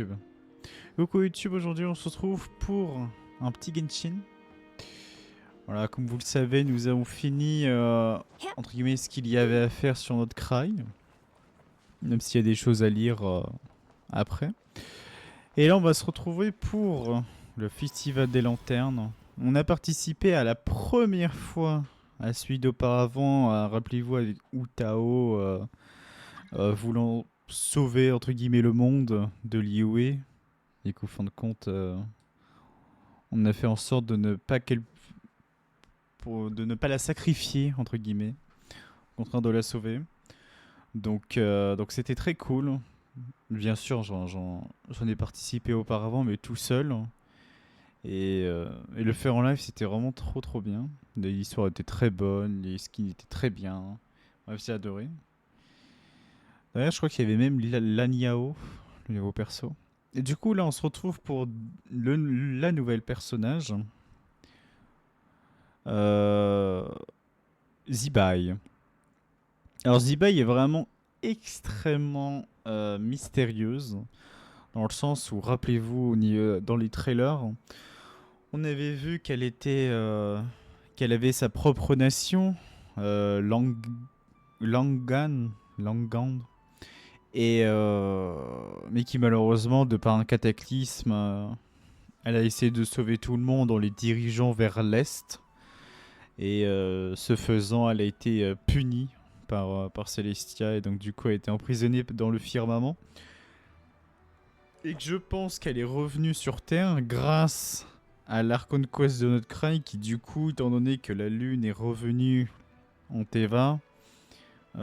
YouTube. Coucou YouTube, aujourd'hui on se retrouve pour un petit Genshin. Voilà, comme vous le savez, nous avons fini entre guillemets ce qu'il y avait à faire sur notre Cry. Même s'il y a des choses à lire après. Et là on va se retrouver pour le Festival des Lanternes. On a participé à la première fois à celui d'auparavant, rappelez-vous avec Utao voulant sauver entre guillemets le monde de Liyue. Et qu'au fin de compte, on a fait en sorte de ne pas de ne pas la sacrifier entre guillemets, au contraire de la sauver. Donc c'était très cool. Bien sûr, j'en ai participé auparavant, mais tout seul. Et le faire en live, c'était vraiment trop bien. L'histoire était très bonne, les skins étaient très bien. Bref, j'ai adoré. D'ailleurs, je crois qu'il y avait même Laniao, le nouveau perso. Et du coup, là, on se retrouve pour la nouvelle personnage. Zibai. Alors Zibai est vraiment extrêmement mystérieuse. Dans le sens où, rappelez-vous, dans les trailers, on avait vu qu'elle qu'elle avait sa propre nation, Langan, mais qui malheureusement, de par un cataclysme, elle a essayé de sauver tout le monde en les dirigeant vers l'est. Et ce faisant, elle a été punie par Celestia et donc du coup elle a été emprisonnée dans le firmament. Et que je pense qu'elle est revenue sur Terre grâce à l'Archon Quest de notre Cry qui du coup, étant donné que la lune est revenue en Teva,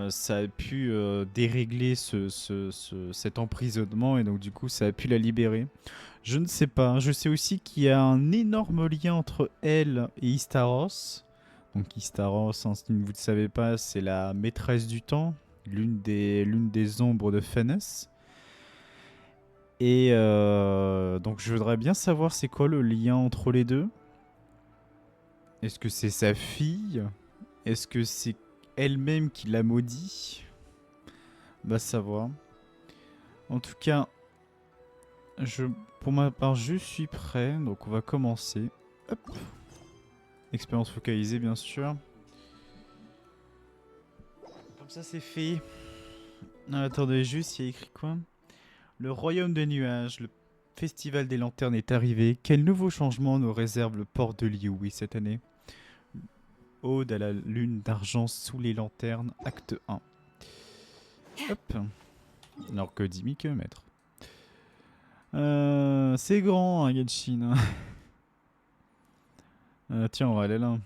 ça a pu dérégler cet emprisonnement et donc du coup ça a pu la libérer. Je ne sais pas, je sais aussi qu'il y a un énorme lien entre elle et Istaros. Donc Istaros, hein, si vous ne le savez pas, c'est la maîtresse du temps, l'une des ombres de Phénix. Et donc je voudrais bien savoir c'est quoi le lien entre les deux. Est-ce que c'est sa fille? Est-ce que c'est elle-même qui l'a maudit? Va savoir. En tout cas, pour ma part, je suis prêt. Donc on va commencer. Hop. Expérience focalisée, bien sûr. Comme ça, c'est fait. Ah, attendez, juste, il y a écrit quoi? Le royaume des nuages, le festival des lanternes est arrivé. Quel nouveau changement nous réserve le port de Liyue cette année? Ode à la lune d'argent sous les lanternes, acte 1. Hop. Alors que 10 000 km. C'est grand, hein, Genshin. Tiens, on va aller là.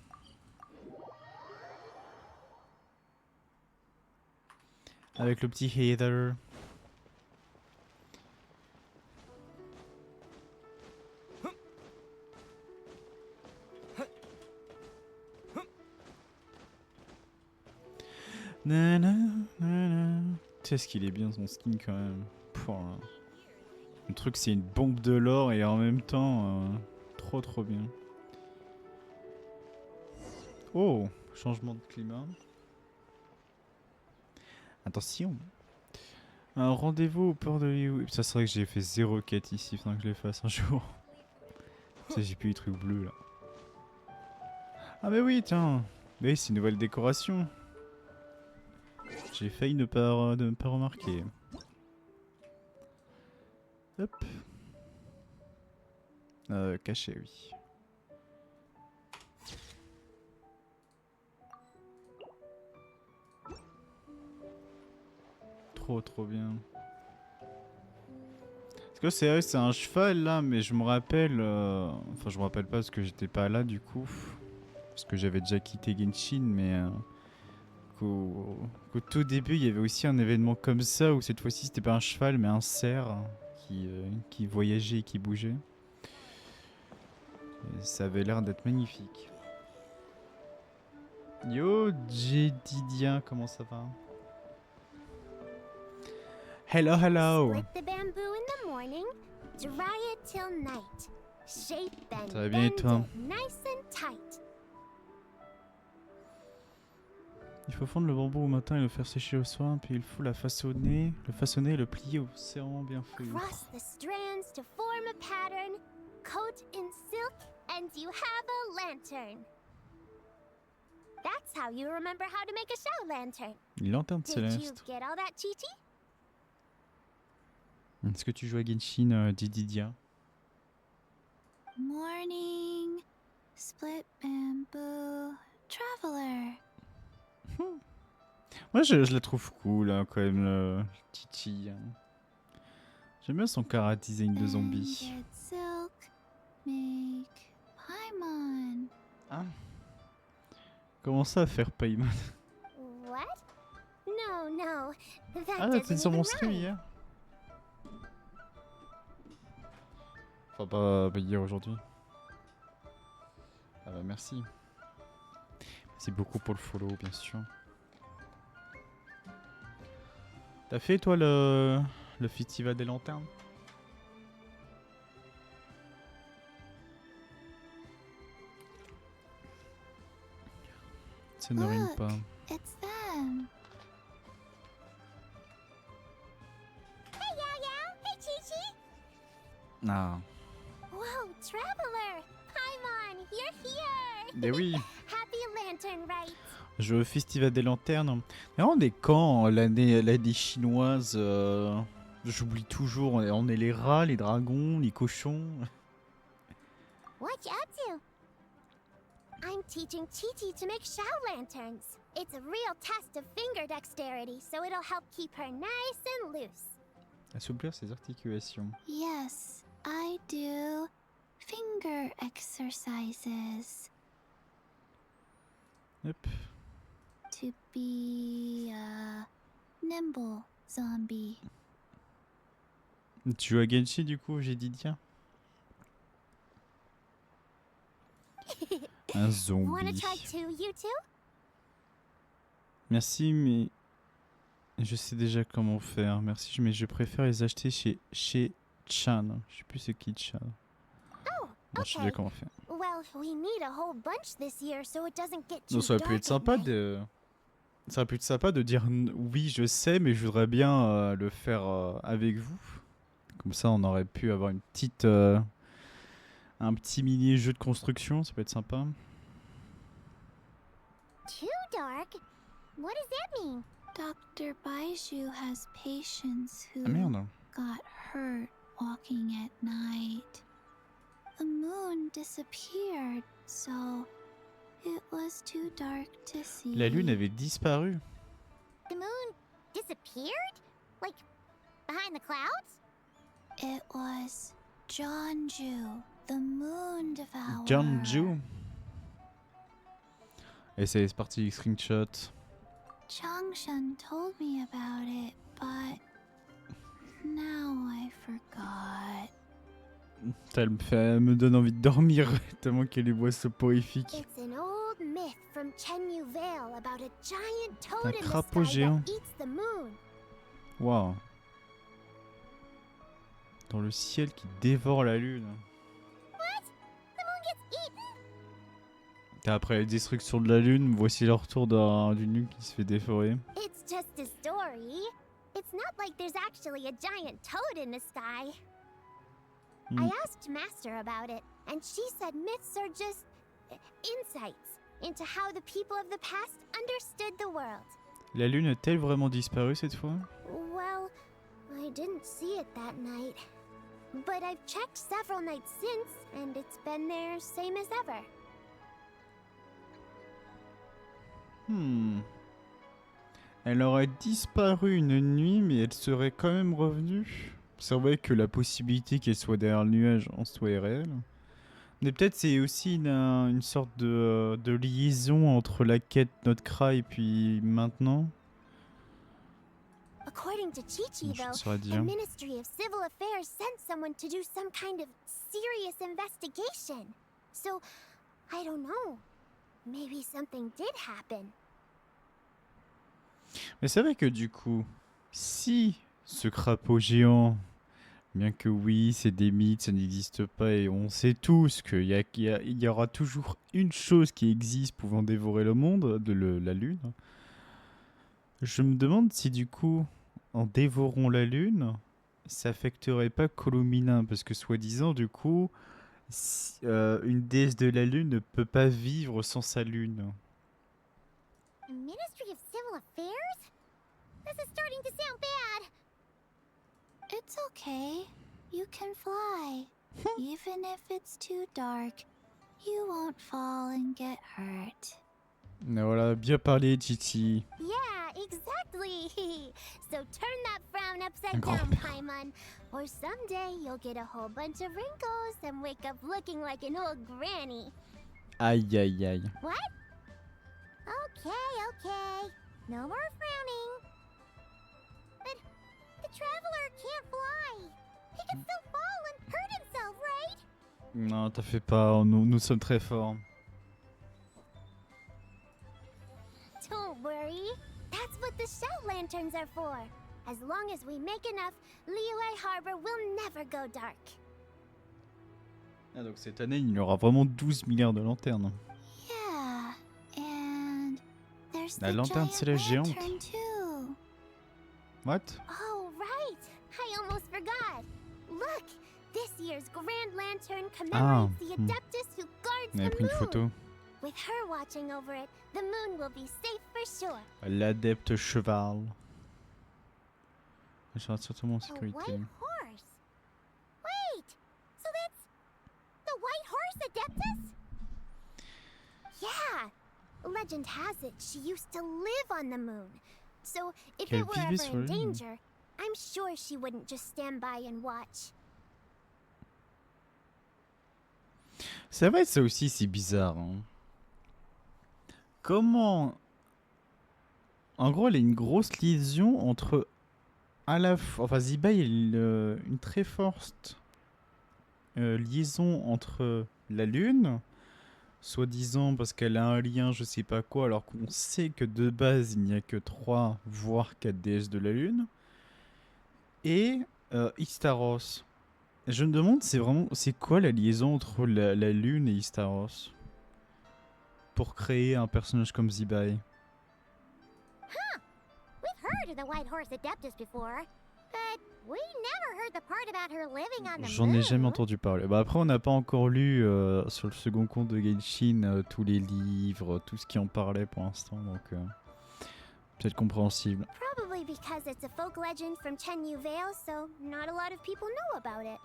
Avec le petit Heather. Nana, nana. Tu sais ce qu'il est bien son skin quand même. Pouah. Le truc c'est une bombe de l'or et en même temps trop bien. Oh, changement de climat. Attention. Un rendez-vous au port de Liyue. Ça serait que j'ai fait 0 quête ici, faudra que je les fasse un jour. Ça j'ai plus les trucs bleus là. Ah mais oui tiens. Mais c'est une nouvelle décoration. J'ai failli ne pas remarquer. Hop. Caché, oui. Trop bien. Parce que c'est vrai, c'est un cheval là, mais je me rappelle... Enfin, je me rappelle pas parce que j'étais pas là du coup. Parce que j'avais déjà quitté Genshin, mais... qu'au tout début, il y avait aussi un événement comme ça, où cette fois-ci, c'était pas un cheval, mais un cerf qui voyageait et qui bougeait. Et ça avait l'air d'être magnifique. Yo, Jedidia, comment ça va? Hello, hello! Split the bamboo in the morning, dry it till night. Shape and Ça va bien et bend toi? it nice and tight. Il faut fondre le bambou au matin et le faire sécher au soir, puis il faut le façonner et le plier au serrant bien feuillu. Cross the strands to form a pattern, coat in silk, and you have a lantern. That's how you remember how to make a show lantern. Une lanterne Did you céleste. get all that, Chi-Chi? Est-ce que tu joues à Genshin, Dididia? Morning, split bamboo, traveler. Moi, je la trouve cool, hein, quand même, le Titi. J'aime bien son cara design de zombie. Banded silk, make Paimon. Ah. Comment ça, faire Paimon? What? No. That Ah, doesn't t'es sur even mon stream rhyme. hier. Enfin, pas hier, aujourd'hui. Ah bah, merci. Merci beaucoup pour le follow, bien sûr. T'as fait, toi, le festival des lanternes? Ça ne rime Look. pas. It's them. Hey, Yao! Hey, Chi-Chi! Ah, Whoa, Traveler! Paimon, you're here! mais oui. Happy Lantern Rites! Je veux au festival des lanternes. Mais on est quand l'année chinoise j'oublie toujours. On est les rats, les dragons, les cochons. What you up to? I'm teaching Chi-Chi to make show lanterns. It's a real test of finger dexterity, so it'll help keep her nice and loose. Assouplir ses articulations. Yes, I do finger exercises Hop. to be a nimble zombie. Tu joues à Genshin du coup, j'ai dit tiens. Un Wanna zombie. try too, you two? Merci, mais je sais déjà comment faire. Merci, mais je préfère les acheter chez Chan. Je sais plus c'est qui Chan. Oh, Bon, je sais okay. déjà comment faire. Well, we need a whole bunch this year so it doesn't get too Non, ça aurait pu dark être sympa at night. ça aurait pu être sympa de dire oui, je sais, mais je voudrais bien le faire avec vous. Comme ça, on aurait pu avoir une petite, un petit mini jeu de construction. Ça peut être sympa. Too dark? What does that mean? Dr. Baiju has patients who Ah merde. got hurt walking at night. The moon disappeared, so it was too dark to see. La lune avait disparu. The moon disappeared? Like, behind the clouds? It was Jeonju, the moon devourer. Jeonju. Et c'est parti, screenshot. Changshan told me about it, but now I forgot. Elle me donne envie de dormir tellement qu'elle est boit soporifique. It's an old myth from Chenyu Vale about a giant toad in the crapaud sky géant. that eats the moon. Waouh. Dans le ciel qui dévore la lune. What? The moon gets eaten? Et après la destruction de la lune, voici le retour d'une lune qui se fait dévorer. It's just a story. It's not like there's actually a giant toad in the sky. I asked Master about it, and she said myths are just insights into how the people of the past understood the world. La lune a-t-elle vraiment disparu cette fois? Well, I didn't see it that night. But I've checked several nights since, and it's been there same as ever. Elle aurait disparu une nuit, mais elle serait quand même revenue. C'est vrai que la possibilité qu'elle soit derrière le nuage en soi est réelle. Mais peut-être c'est aussi une sorte de liaison entre la quête Notcra et puis maintenant. According to Chi-Chi, Je ne though, saurais the dire. Ministry of Civil Affairs sent someone to do some kind of serious investigation. So, I don't know. Maybe something did happen. Mais c'est vrai que du coup, si ce crapaud géant, bien que oui, c'est des mythes, ça n'existe pas et on sait tous qu'il y aura toujours une chose qui existe pouvant dévorer le monde, la lune. Je me demande si du coup, en dévorant la lune, ça affecterait pas Colomina, parce que soi-disant, du coup, une déesse de la lune ne peut pas vivre sans sa lune. Ministry of Civil Affairs? This is starting to sound bad. It's okay. You can fly. Even if it's too dark, you won't fall and get hurt. Voilà, bien parlé, Titi. Yeah, exactly. So turn that frown upside Grand-mère. down, Paimon. Or someday you'll get a whole bunch of wrinkles and wake up looking like an old granny. Aïe, aïe, aïe. What? Okay. No more frowning. But the traveler can't fly. He can still fall and hurt himself, right? Non, t'as fait pas, nous sommes très forts. Don't worry. That's what the shell lanterns are for. As long as we make enough, Liyue Harbor will never go dark. Ah, donc cette année, il y aura vraiment 12 milliards de lanternes. Yeah, and there's La the lanterne giant céleste géante. lantern too. What? Oh, right. I almost forgot. Look, this year's Grand Lantern commemorates the Adeptus who guards On avait the pris une moon. photo. With her watching over it, the moon will be safe for sure. L'adepte cheval. Je serai certainement en A sécurité. white horse. Wait, so that's the White Horse Adeptus? Yeah. Legend has it she used to live on the moon. So if Qu'elle it were vivait ever sur in la Lune. danger, I'm sure she wouldn't just stand by and watch. C'est vrai, ça aussi, c'est bizarre. Hein. Comment... En gros, elle a une grosse liaison entre... À la fois... Enfin, Ziba, il a une très forte liaison entre la Lune, soi-disant parce qu'elle a un lien, je sais pas quoi, alors qu'on sait que de base, il n'y a que 3, voire 4 déesses de la Lune, et Istaros. Je me demande, c'est quoi la liaison entre la Lune et Istaros pour créer un personnage comme Zibai? We've heard of the White Horse Adeptus before, but we never heard the part about her living on the J'en moon. ai jamais entendu parler. Bah après, on n'a pas encore lu sur le second compte de Genshin tous les livres, tout ce qui en parlait pour l'instant, donc peut-être compréhensible. Probably because it's a folk legend from Chenyu Vale, so not a lot of people know about it.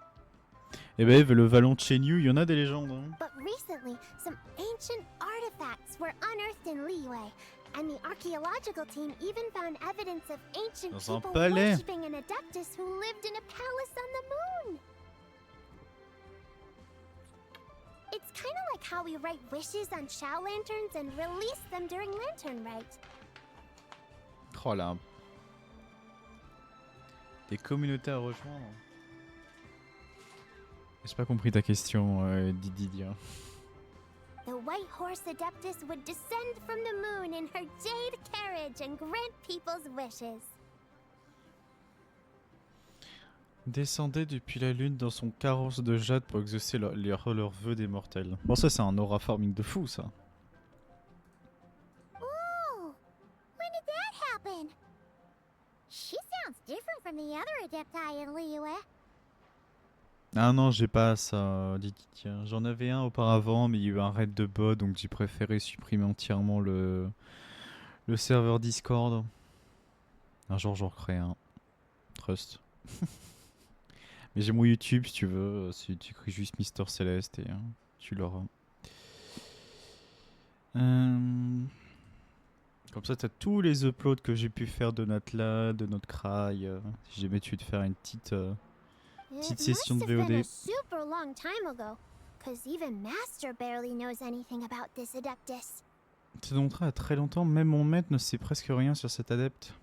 Et ben le vallon de Chenyu, il y en a des légendes. Hein. But recently, some ancient artifacts were unearthed in Liyue, and the archaeological team even found evidence of ancient Dans un people palais. worshipping an Adeptus who lived in a palace on the moon. It's kind of like how we write wishes on Shao lanterns and release them during lantern rite. Oh là. Des communautés à rejoindre. J'ai pas compris ta question, Didier. The White Horse Adeptus would descend from the moon in her jade carriage and grant people's wishes. Descendait depuis la lune dans son carrosse de jade pour exaucer leurs vœux des mortels. Bon, ça, c'est un aura farming de fou, ça. Ooh, when did that happen? She sounds different from the other Adepti in Liyue. Ah non, j'ai pas ça, Didier. J'en avais un auparavant, mais il y a eu un raid de bot, donc j'ai préféré supprimer entièrement le serveur Discord. Un jour, j'en recrée un. Trust. Mais j'ai mon YouTube, si tu veux. Si tu écris juste Mister Céleste et tu l'auras. Comme ça, t'as tous les uploads que j'ai pu faire de notre LA, de notre cry. Si jamais tu veux te faire une petite It session must de have been VOD. a super long time ago, cause even Master barely knows anything about this Adeptus. C'est montré à très longtemps, même mon maître ne sait presque rien sur cet adepte.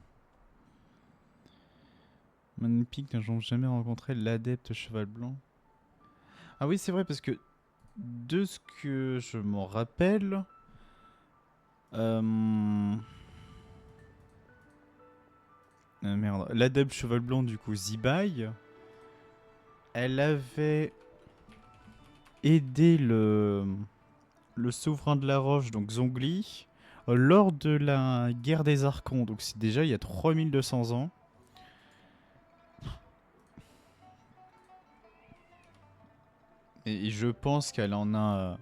Manpic n'a jamais rencontré l'adepte cheval blanc. Ah oui, c'est vrai, parce que de ce que je m'en rappelle, merde, l'adepte cheval blanc, du coup, Zibai, elle avait aidé le souverain de la roche, donc Zhongli, lors de la guerre des Archons. Donc c'est déjà il y a 3200 ans. Et je pense qu'elle en a...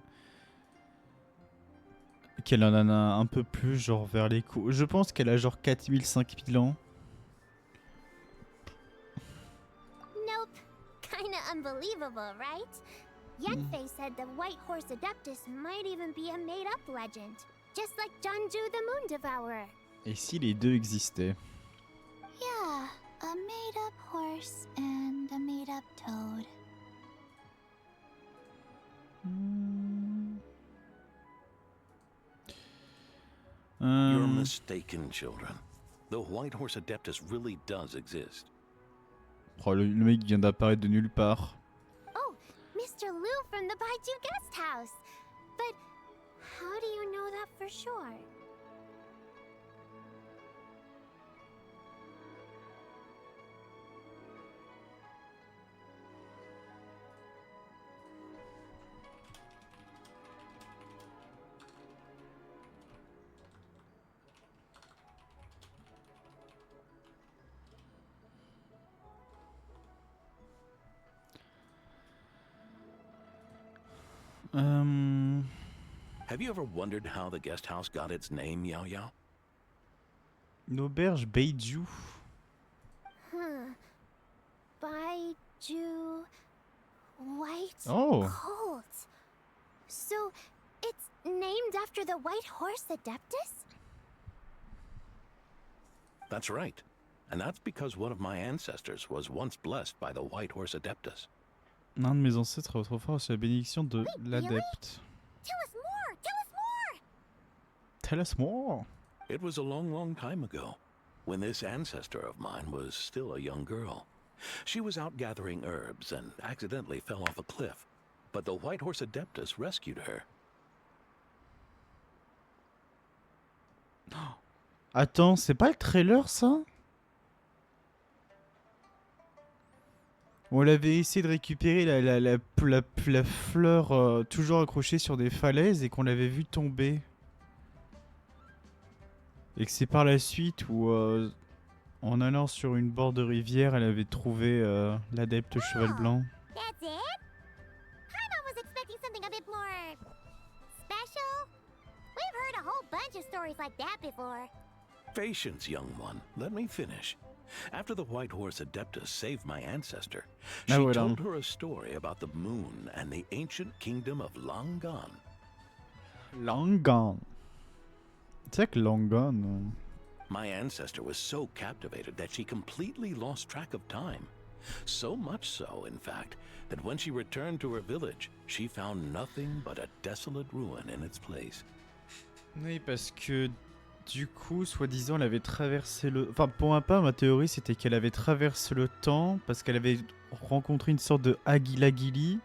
qu'elle en a un peu plus, genre vers les coups. Je pense qu'elle a genre 4000, 5000 ans. Nope. Kinda unbelievable, right? Yenfei said the White Horse Adeptus might even be a made-up legend, just like Janju the Moon Devourer. Et si les deux existaient? Yeah, a made up horse and a made up toad. You're mistaken, children. The White Horse Adeptus really does exist. Oh, le mec vient d'apparaître de nulle part. Oh, Mr. Liu from the Baiju Guest House. But how do you know that for sure? Have you ever wondered how the guest house got its name, Yao Yao? Une auberge Beiju. Baiju White Oh. Colt. So it's named after the White Horse Adeptus? That's right. And that's because one of my ancestors was once blessed by the White Horse Adeptus. Un de mes ancêtres autrefois reçu la bénédiction de Wait, l'adepte. Tell us more! Tell us more! Tell us more. It was a long, long time ago, when this ancestor of mine was still a young girl. She was out gathering herbs and accidentally fell off a cliff, but the White Horse Adeptus rescued her. Attends, c'est pas le trailer ça? On avait essayé de récupérer la fleur toujours accrochée sur des falaises et qu'on l'avait vu tomber. Et que c'est par la suite où, en allant sur une bord de rivière, elle avait trouvé l'adepte cheval blanc. That's it? Paimon was expecting something a bit more special. We've heard a whole bunch of stories like that before. Patience, young one. Let me finish. After the White Horse Adeptus saved my ancestor, she voilà. told her a story about the moon and the ancient kingdom of Langan. Langan. C'est que Langan. My ancestor was so captivated that she completely lost track of time. So much so, in fact, that when she returned to her village, she found nothing but a desolate ruin in its place. Oui, parce que du coup, soi-disant, elle avait traversé le... Enfin, pour ma part, ma théorie, c'était qu'elle avait traversé le temps parce qu'elle avait rencontré une sorte de Agilagili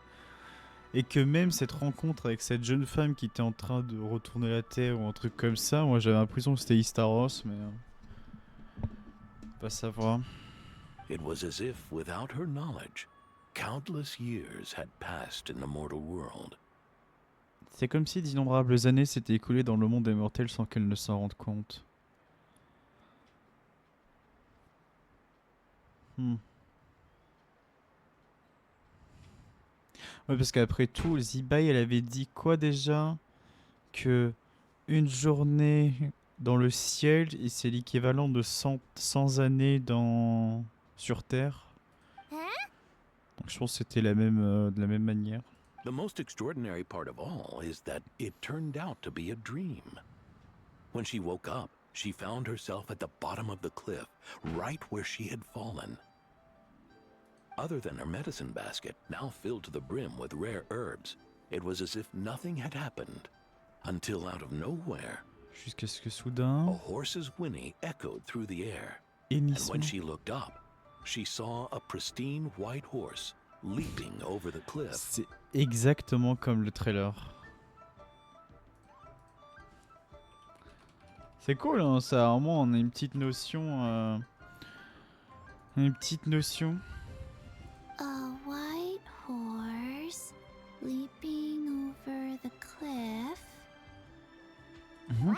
et que même cette rencontre avec cette jeune femme qui était en train de retourner la Terre ou un truc comme ça, moi j'avais l'impression que c'était Istaros, mais... pas savoir. It was as if, without her knowledge, countless years had passed in the mortal world. C'est comme si d'innombrables années s'étaient écoulées dans le monde des mortels sans qu'elle ne s'en rende compte. Ouais, parce qu'après tout, Zibai, elle avait dit quoi déjà? Que une journée dans le ciel, et c'est l'équivalent de 100 années sur Terre. Huh? Donc je pense que c'était la même, de la même manière. The most extraordinary part of all is that it turned out to be a dream. When she woke up, she found herself at the bottom of the cliff, right where she had fallen. Other than her medicine basket, now filled to the brim with rare herbs, it was as if nothing had happened. Until out of nowhere, Jusqu'à ce que a soudain... horse's whinny echoed through the air. And Hennissement. when she looked up, she saw a pristine white horse leaping over the cliff. C'est exactement comme le trailer. C'est cool, hein, ça. Vraiment, on a une petite notion. Une petite notion. A white horse leaping over the cliff. Wow,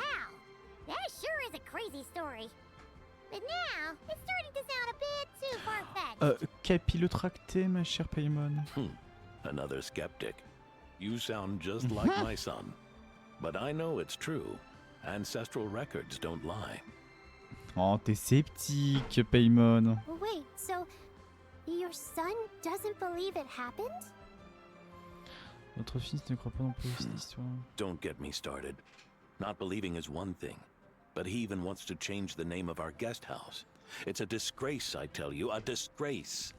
crazy story. But now, it's starting to sound a bit too far-fetched. Capillotracté, ma chère Paimon. Another skeptic. You sound just like my son. But I know it's true. Ancestral records don't lie. Oh, t'es sceptique, Paimon. Wait, so your son doesn't believe it happened? Votre fils ne croit pas non plus à cette histoire. Don't get me started. Not believing is one thing, but he even wants to change the name of our guest house. It's a disgrace, I tell you, a disgrace.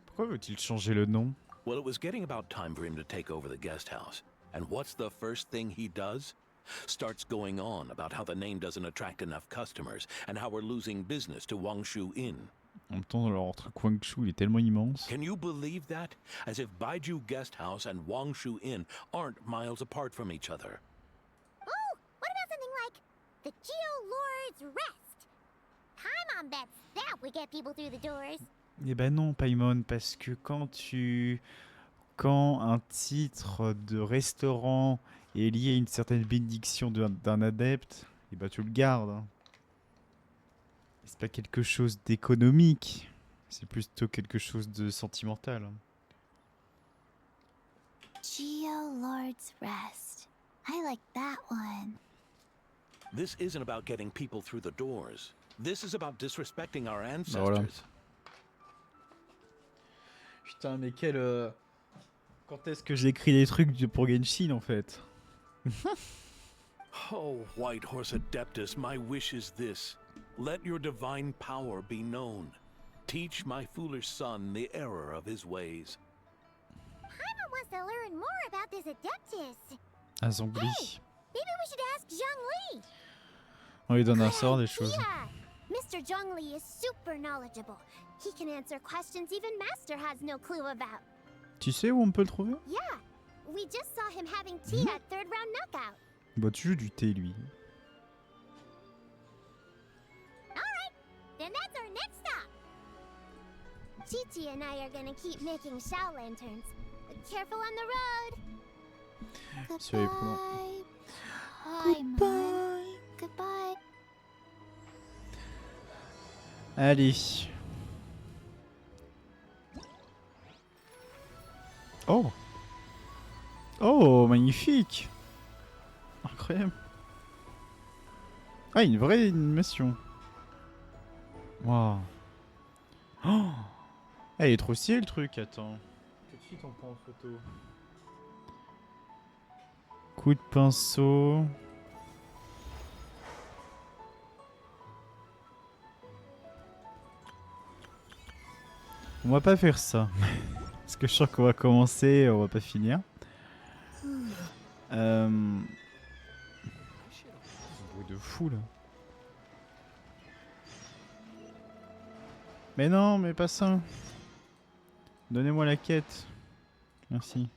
Pourquoi veut-il changer le nom? Well, it was getting about time for him to take over the guest house. And what's the first thing he does? Starts going on about how the name doesn't attract enough customers and how we're losing business to Wangshu Inn. En même temps, leur truc Wangshu, il est tellement immense. Can you believe that? As if Baiju Guest House and Wangshu Inn aren't miles apart from each other. Oh, what about something like the Geo Lord's Rest? Paimon bets that would get people through the doors. Eh ben non, Paimon, parce que quand un titre de restaurant est lié à une certaine bénédiction d'un adepte, eh ben tu le gardes. Hein. C'est pas quelque chose d'économique, c'est plutôt quelque chose de sentimental. Hein. Geo Lord's Rest. I like that one. This isn't about getting people through the doors. This is about disrespecting our ancestors. Voilà. Putain, mais quel... Quand est-ce que j'écris des trucs pour Genshin, en fait? Oh, White Horse Adeptus, my wish is this. Let your divine power be known. Teach my foolish son the error of his ways. Paimon wants to learn more about this Adeptus. Un zombie. Hey, maybe we should ask Zhongli. On lui donne un sort, des choses. Yeah, Mr. Zhongli is super knowledgeable. He can answer questions even Master has no clue about. Tu sais où on peut le trouver? Yeah, we just saw him having tea at third round knockout. Bah tu joues du thé, lui. Alright, then that's our next stop. Chi-Chi and I are gonna keep making Shao lanterns. But careful on the road. Sur les plans. Paimon. Goodbye. Allez. Oh. Oh, magnifique. Incroyable. Ah, une vraie animation. Waouh. Oh. Ah, il est trop stylé le truc, attends. Tout de suite on prend en photo. Coup de pinceau. On va pas faire ça. Parce que je sens qu'on va commencer, on va pas finir. C'est un bruit de fou là. Mais non, mais pas ça. Donnez-moi la quête. Merci.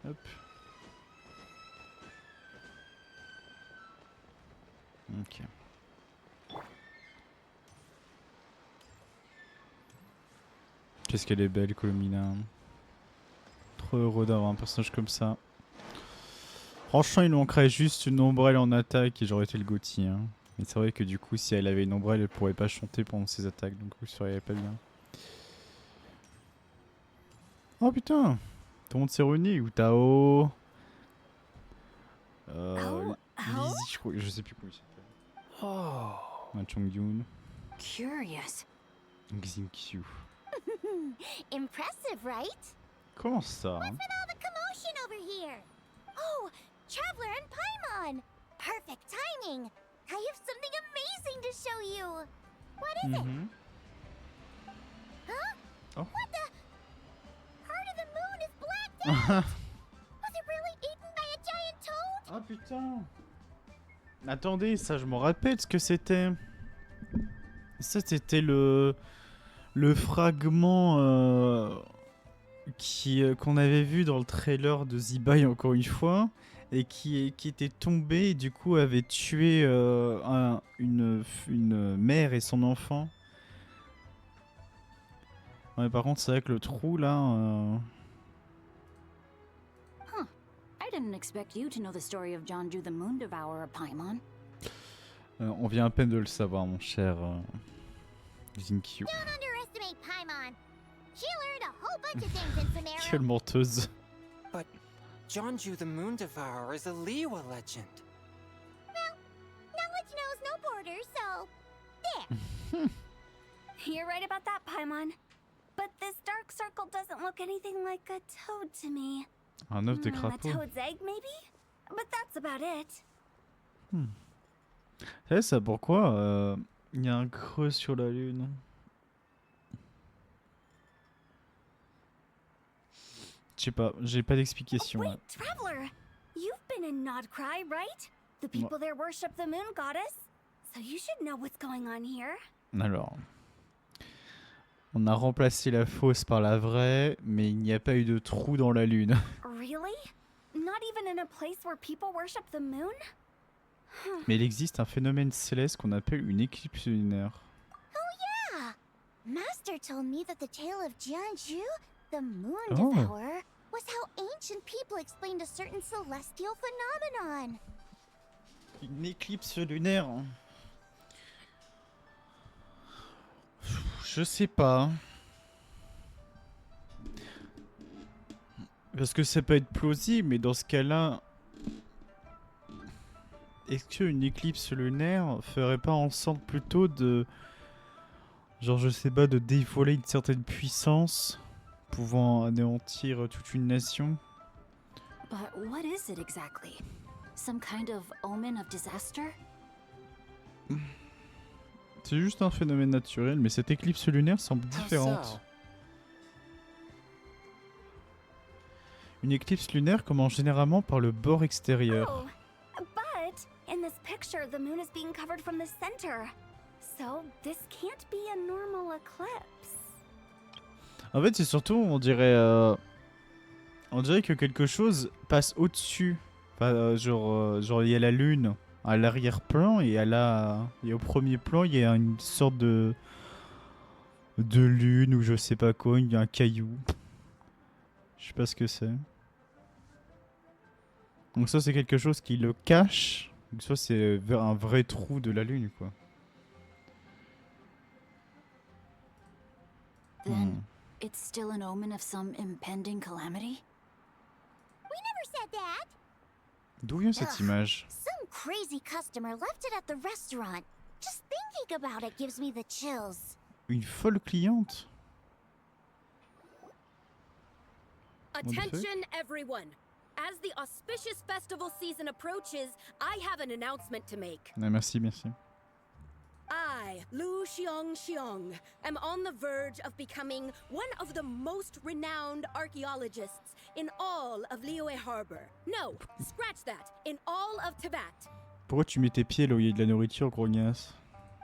Hop. Ok. Qu'est-ce qu'elle est belle, Colomina. Trop heureux d'avoir un personnage comme ça. Franchement, il manquerait juste une ombrelle en attaque et j'aurais été le Gauthier. Hein. Mais c'est vrai que du coup, si elle avait une ombrelle, elle pourrait pas chanter pendant ses attaques. Donc ça serait pas bien. Oh putain! Tout le monde s'est réuni. Ou Tao. Lizzie, je crois. Je sais plus comment il s'appelle. Oh, Chongyun. Curious. Xingqiu. Impressive, right? Comment ça? What's with all the commotion over here? Oh, Traveler and Paimon! Perfect timing! I have something amazing to show you! What is it? Huh? Oh. What the? Part of the moon is blacked out! Was it really eaten by a giant toad? Ah putain! Attendez, ça je me rappelle ce que c'était. Ça c'était le fragment qu'on avait vu dans le trailer de Zibai encore une fois et qui était tombé et du coup avait tué une mère et son enfant. Ouais, par contre c'est vrai que le trou là... I didn't expect you to know the story of Jonju the Moon Devourer, Paimon. On vient à peine de le savoir, mon cher Zinkyu. Don't underestimate Paimon. She learned a whole bunch of things in Sumeru. Quelle menteuse. Jonju the Moon Devourer is a Liyue legend. Knowledge knows no borders, so You're right about that, Paimon. But this dark circle doesn't look anything like a toad to me. Un œuf de A crapaud. toad's egg, maybe? But that's about it. Vous savez ça pourquoi il y a un creux sur la lune? Je sais pas, j'ai pas d'explication. Wait, là. Traveler! You've been in Nodcry, right? The people there worship the moon goddess. So you should know what's going on here. Alors, on a remplacé la fausse par la vraie, mais il n'y a pas eu de trou dans la lune. Really? Not even in a place where people worship the moon? Mais il existe un phénomène céleste qu'on appelle une éclipse lunaire. yeah. Master told me that the tale of Jianzhu, the moon Oh. devourer, was how ancient people explained a certain celestial phenomenon. Une éclipse lunaire. Je sais pas. Parce que ça peut être plausible, mais dans ce cas-là, est-ce qu'une éclipse lunaire ferait pas en sorte plutôt de, genre je sais pas, de dévoiler une certaine puissance pouvant anéantir toute une nation? But what is it exactly? Some kind of omen of disaster? C'est juste un phénomène naturel, mais cette éclipse lunaire semble How différente. so? Une éclipse lunaire commence généralement par le bord extérieur. Oh, but in this picture, the moon is being covered from the center. So this can't be a normal eclipse. En fait, c'est surtout, on dirait que quelque chose passe au-dessus. Enfin, genre il y a la lune à l'arrière-plan et au premier plan, il y a une sorte de lune ou je sais pas quoi, il y a un caillou. Je sais pas ce que c'est. Donc ça, c'est quelque chose qui le cache. Donc ça, c'est un vrai trou de la lune, quoi. Then it's still an omen of some impending calamity? Never said that. D'où vient cette image? Some crazy customer left it at the restaurant. Just thinking about it gives me the chills. Une folle cliente? Attention, everyone! As the auspicious festival season approaches, I have an announcement to make. Ah, merci, merci. I, Lu Xiong, am on the verge of becoming one of the most renowned archaeologists in all of Liyue Harbor. No, scratch that, in all of Tibet. Pourquoi tu mets tes pieds là où il y a de la nourriture, grognasse?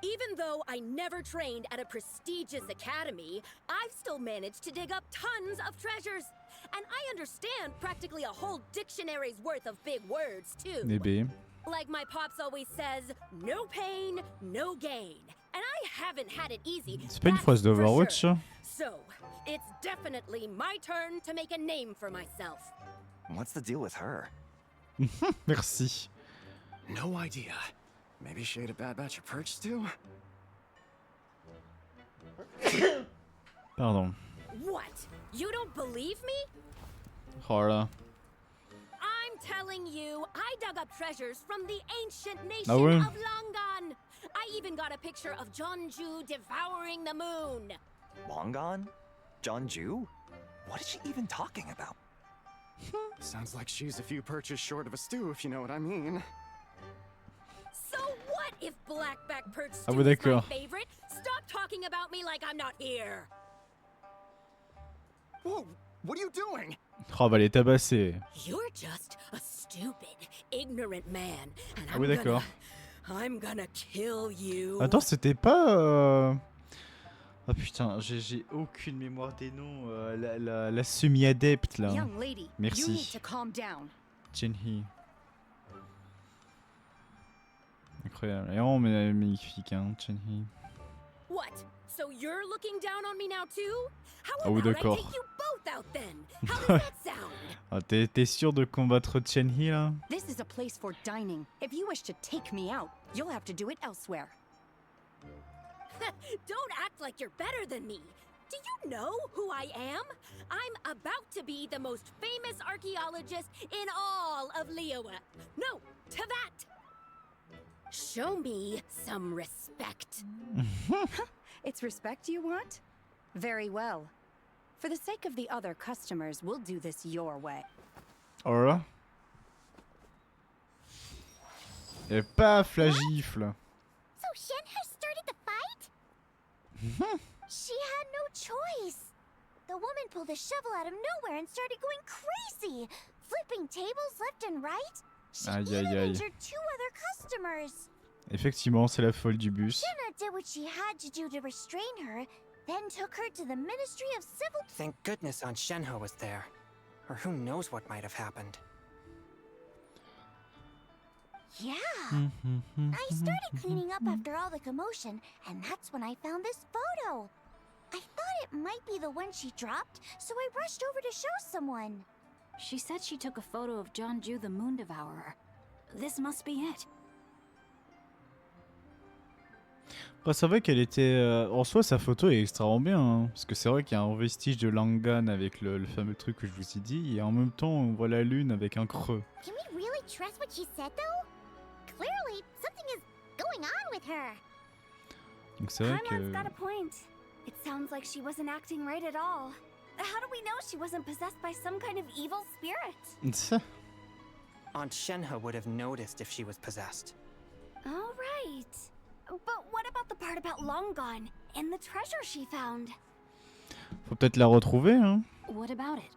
Even though I never trained at a prestigious academy, I've still managed to dig up tons of treasures. And I understand practically a whole dictionary's worth of big words, too. Eh ben, Like my pops always says, no pain, no gain. And I haven't had it easy. c'est pas une that's phrase for d'Overwatch, sure. ça? So, it's definitely my turn to make a name for myself. What's the deal with her? Merci. No idea. Maybe she ate a bad batch of perch stew? Pardon. What? You don't believe me? Oh là. I'm telling you, I dug up treasures from the ancient nation Ah ouais? of Longan. I even got a picture of Jeonju devouring the moon. Long gone? Jeonju? What is she even talking about? Sounds like she's a few perches short of a stew, if you know what I mean. So what if blackback perch Ah stew ouais, is my d'accord. favorite? Stop talking about me like I'm not here. Whoa, what are you doing? Oh, bah les tabasser. You're just a stupid, ignorant man, and Ah oui, d'accord. I'm gonna kill you. Attends, c'était pas... Ah putain, j'ai aucune mémoire des noms. La semi-adepte, là. Young lady, Merci. you need to calm down. Jinhee. Incroyable. Et vraiment magnifique, hein, Jinhee. What? So you're looking down on me now too? How Ah oui, about I d'accord. take you both out then? How does that sound? Ah, t'es sûr de combattre Chen-Hee là? This is a place for dining. If you wish to take me out, you'll have to do it elsewhere. Don't act like you're better than me. Do you know who I am? I'm about to be the most famous archaeologist in all of Liyue. No, Teyvat! Show me some respect. It's respect you want? Very well. For the sake of the other customers, we'll do this your way. Oh là. Et paf, la gifle. So Shenhe started the fight? She had no choice. The woman pulled a shovel out of nowhere and started going crazy, flipping tables left and right. She Aïe, even aïe, aïe. injured 2 other customers. Effectivement, c'est la folle du bus. Shenhe did what she had to do to restrain her, then took her to the Ministry of Civil... Thank goodness Aunt Shenhe was there. Or who knows what might have happened. Yeah. I started cleaning up after all the commotion, and that's when I found this photo. I thought it might be the one she dropped, so I rushed over to show someone. She said she took a photo of Jeonju the Moon Devourer. This must be it. Bah, c'est vrai qu'elle était... En soi, sa photo est extrêmement bien. Hein, parce que c'est vrai qu'il y a un vestige de Langan avec le fameux truc que je vous ai dit. Et en même temps, on voit la lune avec un creux. Can we really trust what she said, though? Clearly, something is going on with her. Donc c'est vrai Conrad's que... got a point. It sounds like she wasn't acting right at all. How do we know she wasn't possessed by some kind of evil spirit? Aunt Shenhe would have noticed if she was possessed. All right. But what about the part about Long Gone and the treasure she found? Faut peut-être la retrouver, hein. What about it?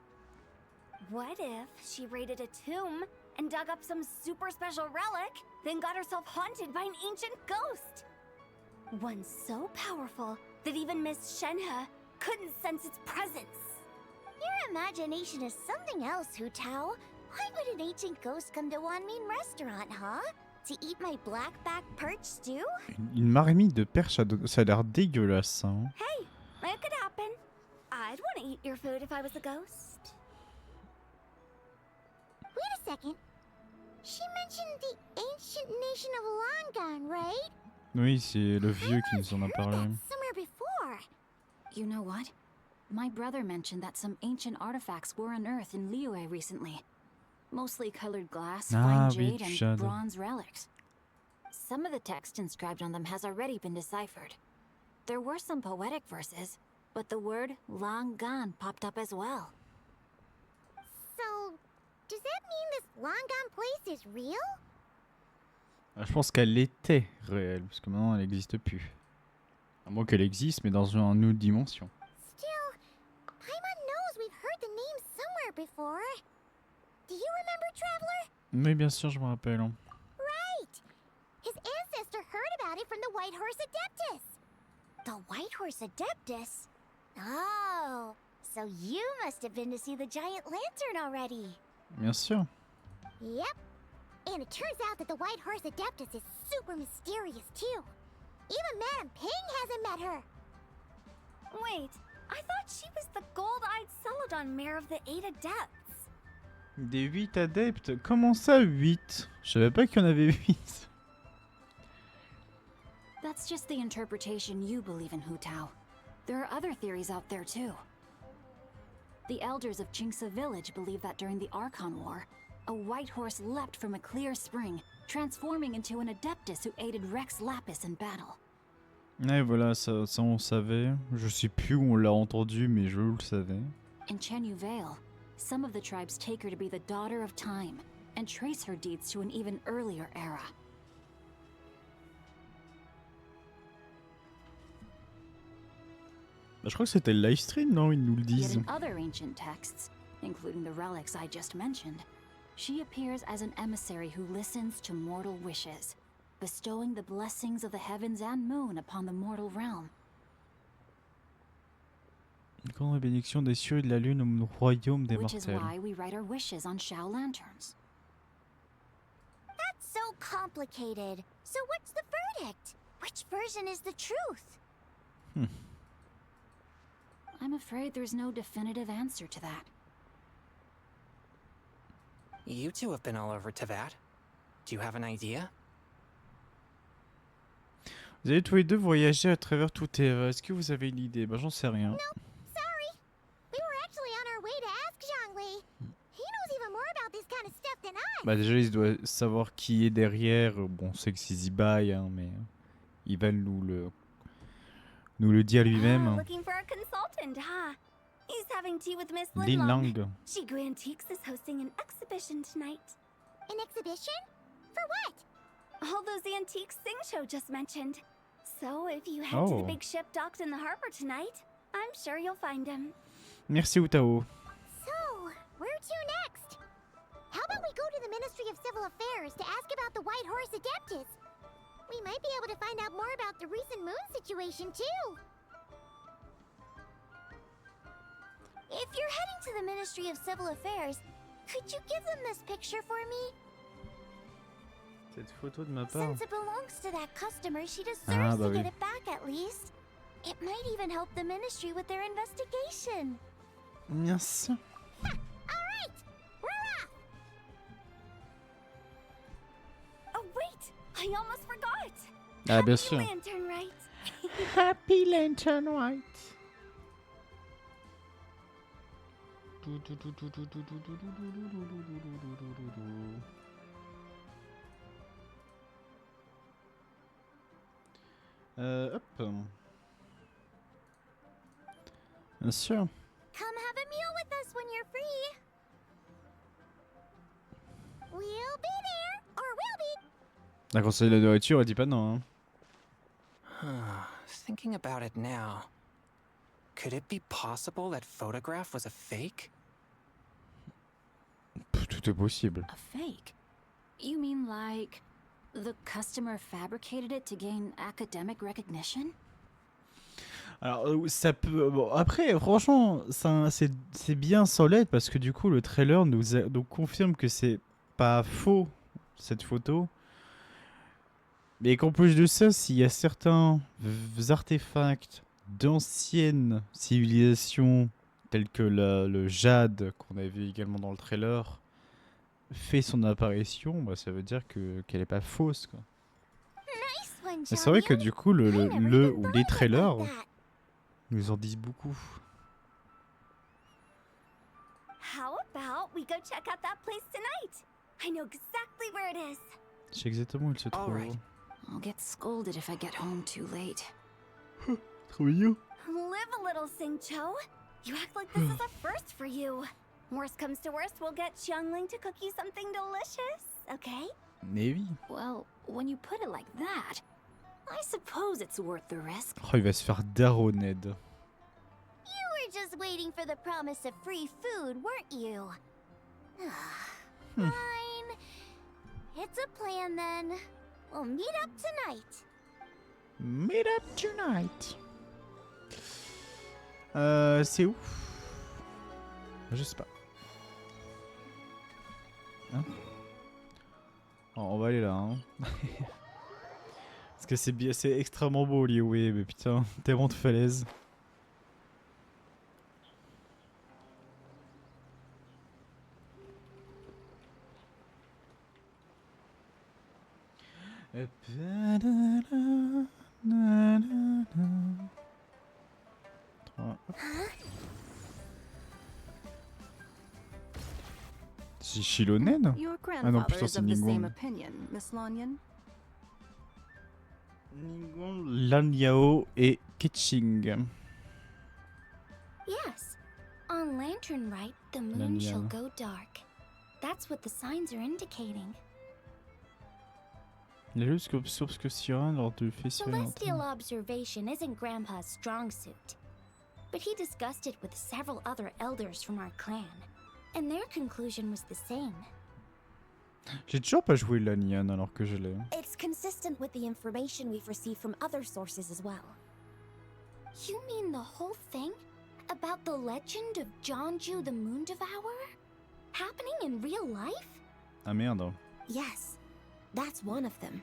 What if she raided a tomb and dug up some super special relic, then got herself haunted by an ancient ghost? One so powerful that even Miss Shenhe couldn't sense its presence. Your imagination is something else, Hu Tao. Why would an ancient ghost come to Wanmin restaurant, huh? To eat my blackback perch stew? Une marmite de perche, ça a l'air dégueulasse. Hein. Hey, it could happen. I'd want to eat your food if I was a ghost. Wait a second. She mentioned the ancient nation of Longan, right? Oui, c'est le vieux qui nous en a parlé. Somewhere before. You know what? My brother mentioned that some ancient artifacts were unearthed in Liyue recently. Mostly colored glass, fine jade, and bronze relics. Some of the text inscribed on them has already been deciphered. There were some poetic verses, but the word Langan popped up as well. So, does that mean this Longan place is real? Je pense qu'elle était réelle, parce que maintenant elle n'existe plus. À moins qu'elle existe, mais dans une autre dimension. Still, Paimon knows we've heard the name somewhere before. Do you remember, Traveler? Oui, bien sûr, je me rappelle. Hein. Right! His ancestor heard about it from the White Horse Adeptus. The White Horse Adeptus? Oh, so you must have been to see the giant lantern already. Bien sûr. Yep. And it turns out that the White Horse Adeptus is super mysterious, too. Even Madame Ping hasn't met her. Wait, I thought she was the gold-eyed Celadon mare of the 8 Adepts. Des 8 adeptes? Comment ça 8? Je savais pas qu'il y en avait 8. That's just the interpretation you believe in, Hu Tao. There are other theories out there too. The elders of Qingce village believe that during the Archon War, a white horse leapt from a clear spring, transforming into an Adeptus who aided Rex Lapis in battle. Ouais, voilà, ça on savait. Je sais plus où on l'a entendu, mais je le savais. In Chenyu Vale, some of the tribes take her to be the daughter of time, and trace her deeds to an even earlier era. Bah, je crois que c'était le livestream, non? Ils nous le Yet disent. in other ancient texts, including the relics I just mentioned, she appears as an emissary who listens to mortal wishes, bestowing the blessings of the heavens and moon upon the mortal realm. Quand la bénédiction des cieux et de la lune au royaume des Which is mortels. why we write our wishes on Shao lanterns. That's so complicated. So what's the verdict? Which version is the truth? I'm afraid there's no definitive answer to that. You two have been all over Teyvat. Do you have an idea? Vous avez tous les deux voyagé à travers tout Teyvat. Est-ce que vous avez une idée? Bah j'en sais rien. Nope, sorry. We were actually on our way to ask Zhongli. He knows even more about this kind of stuff than I. Bah déjà il doit savoir qui est derrière. Bon, on sait que c'est Zibai, hein, mais il va nous le dire lui-même. Oh, looking for a consultant, huh? He's having tea with Miss Lin Linlong. Lang. Shigu Antiques is hosting an exhibition tonight. An exhibition? For what? All those antiques Sing Show just mentioned. So if you head to the big ship docked in the harbor tonight, I'm sure you'll find him. Merci Utao. So, where to next? How about we go to the Ministry of Civil Affairs to ask about the White Horse Adeptus? We might be able to find out more about the recent moon situation too. If you're heading to the Ministry of Civil Affairs, could you give them this picture for me? Cette photo de ma part. Since it belongs to that customer, she deserves to get it back at least. It might even help the Ministry with their investigation. Yes. All right, we're off. Oh wait, I almost forgot. Ah bien sûr. Lantern Right. Happy Lantern Right. Hop. Bien sûr. Come have a meal with us when you're free. We'll be there, or we'll be. La conseil de la nourriture, elle dit pas non. Hein. Thinking about it now, could it be possible that photograph was a fake? Tout est possible. A fake? You mean like the customer fabricated it to gain academic recognition? Alors ça peut. Bon, après, franchement, c'est bien solide parce que du coup, le trailer nous confirme que c'est pas faux cette photo. Mais qu'en plus de ça, s'il y a certains artefacts d'anciennes civilisations tels que le jade qu'on a vu également dans le trailer fait son apparition, bah, ça veut dire qu'elle est pas fausse, quoi. Et c'est vrai que du coup, ou les trailers nous en disent beaucoup. How about we go check out that place tonight? I know exactly where it is. Je sais exactement où il se trouve. I'll get scolded if I get home too late. Trop mignon. Live a little, Sing-Cho. You act like this is a first for you. Worst comes to worst, we'll get Xiangling to cook you something delicious, okay? Mais oui. Well, when you put it like that, I suppose it's worth the risk. Oh, il va se faire daroned. You were just waiting for the promise of free food, weren't you? Fine. It's a plan then. We'll meet up tonight. Meet up tonight. C'est où? Je sais pas. Hein? Oh, on va aller là. Hein. Parce que c'est extrêmement beau Liyue, mais putain, tellement de falaises. C'est Shilonen? Ah non, putain, c'est Ningguang. Ningguang, Lanyao et Keqing. Yes. On Lantern Right, the moon shall go dark. That's what the signs are indicating. La lutte obscurcira lors du festival. Celestial observation isn't Grandpa's strong suit. But he discussed it with several other elders from our clan, and their conclusion was the same. J'ai toujours pas joué Lanyan alors que je l'ai. It's consistent with the information we've received from other sources as well. You mean the whole thing? About the legend of Zhongju the Moon Devourer? Happening in real life? Ah merde. Yes, that's one of them.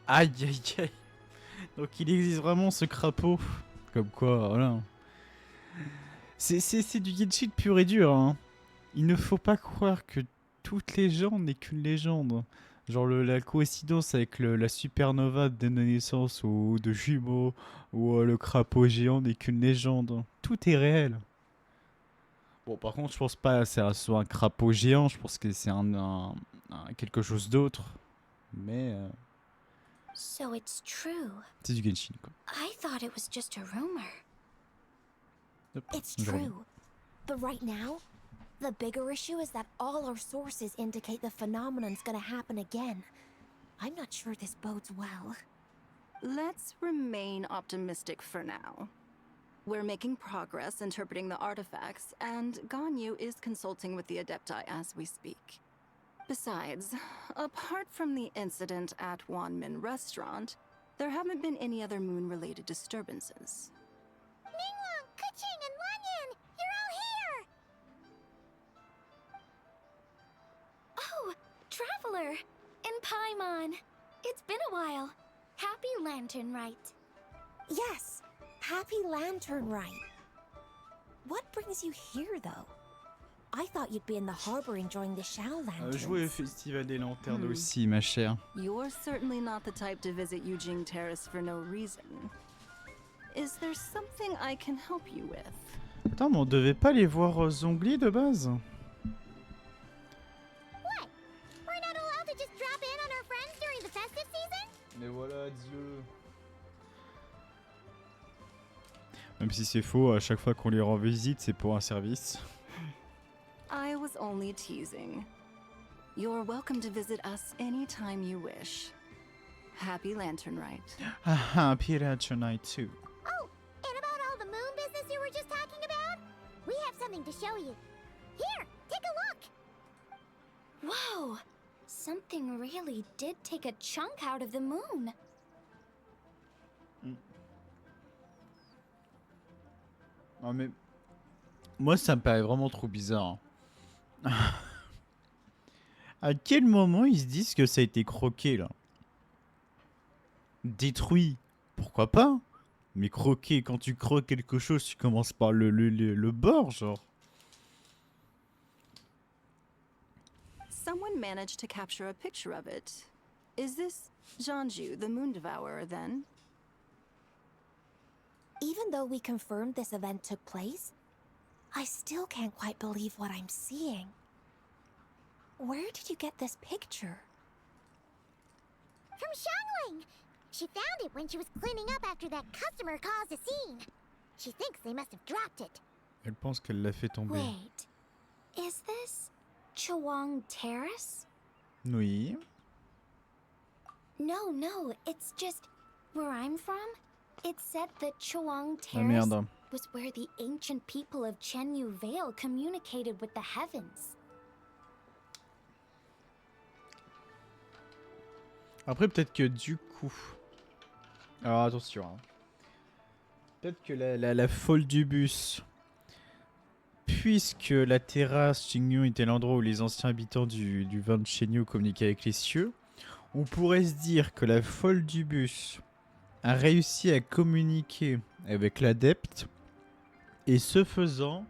Aïe aïe aïe. Donc il existe vraiment ce crapaud. Comme quoi, voilà. C'est du Genshin pur et dur. Hein. Il ne faut pas croire que toute légende n'est qu'une légende. Genre la coïncidence avec la supernova de naissance ou de jumeaux ou le crapaud géant n'est qu'une légende. Tout est réel. Bon, par contre, je pense pas que ce soit un crapaud géant. Je pense que c'est quelque chose d'autre. Mais So it's true. c'est du Genshin, quoi. I thought it was just a rumor. Hop, It's je reviens. true. But right now, the bigger issue is that all our sources indicate the phenomenon's gonna happen again. I'm not sure this bodes well. Let's remain optimistic for now. We're making progress interpreting the artifacts, and Ganyu is consulting with the Adepti as we speak. Besides, apart from the incident at Wanmin Restaurant, there haven't been any other moon-related disturbances. Ningguang, Keqing, and Lanyan! You're all here! Oh, Traveler! And Paimon! It's been a while. Happy Lantern Rite. Yes, Happy Lantern Rite. What brings you here, though? I thought you'd be in the harbor enjoying the Shao Lanterns. Jouer au Festival des Lanternes aussi, ma chère. You're certainly not the type to visit Yujing Terrace for no reason. Is there something I can help you with? Attends, mais on devait pas les voir Zhongli de base? What? We're not allowed to just drop in on our friends during the festive season? Mais voilà, Dieu. Même si c'est faux, à chaque fois qu'on les rend visite, c'est pour un service. I was only teasing. You're welcome to visit us anytime you wish. Happy Lantern Rite. Happy Lantern Night too. Oh, and about all the moon business you were just talking about? We have something to show you. Here, take a look! Whoa! Something really did take a chunk out of the moon. Non mais... Moi ça me paraît vraiment trop bizarre. À quel moment ils se disent que ça a été croqué là? Détruit, pourquoi pas? Mais croquer, quand tu croques quelque chose, tu commences par le bord, genre. Someone managed to capture a picture of it. Is this Zhanju, the Moon Devourer, then? Even though we confirmed this event took place, I still can't quite believe what I'm seeing. Where did you get this picture? From Xiangling! She found it when she was cleaning up after that customer caused a scene. She thinks they must have dropped it. Elle pense qu'elle l'a fait tomber. Wait, is this Chawang Terrace? Oui. No, it's just where I'm from. It said that Chawang Ah Terrace merde. was where the ancient people of Chenyu Vale communicated with the heavens. Après, peut-être que du coup... Alors attention. Hein. Peut-être que la folle du bus... Puisque la terrasse Xingyu était l'endroit où les anciens habitants du vin de Chenyu communiquaient avec les cieux, on pourrait se dire que la folle du bus a réussi à communiquer avec l'adepte, et ce faisant,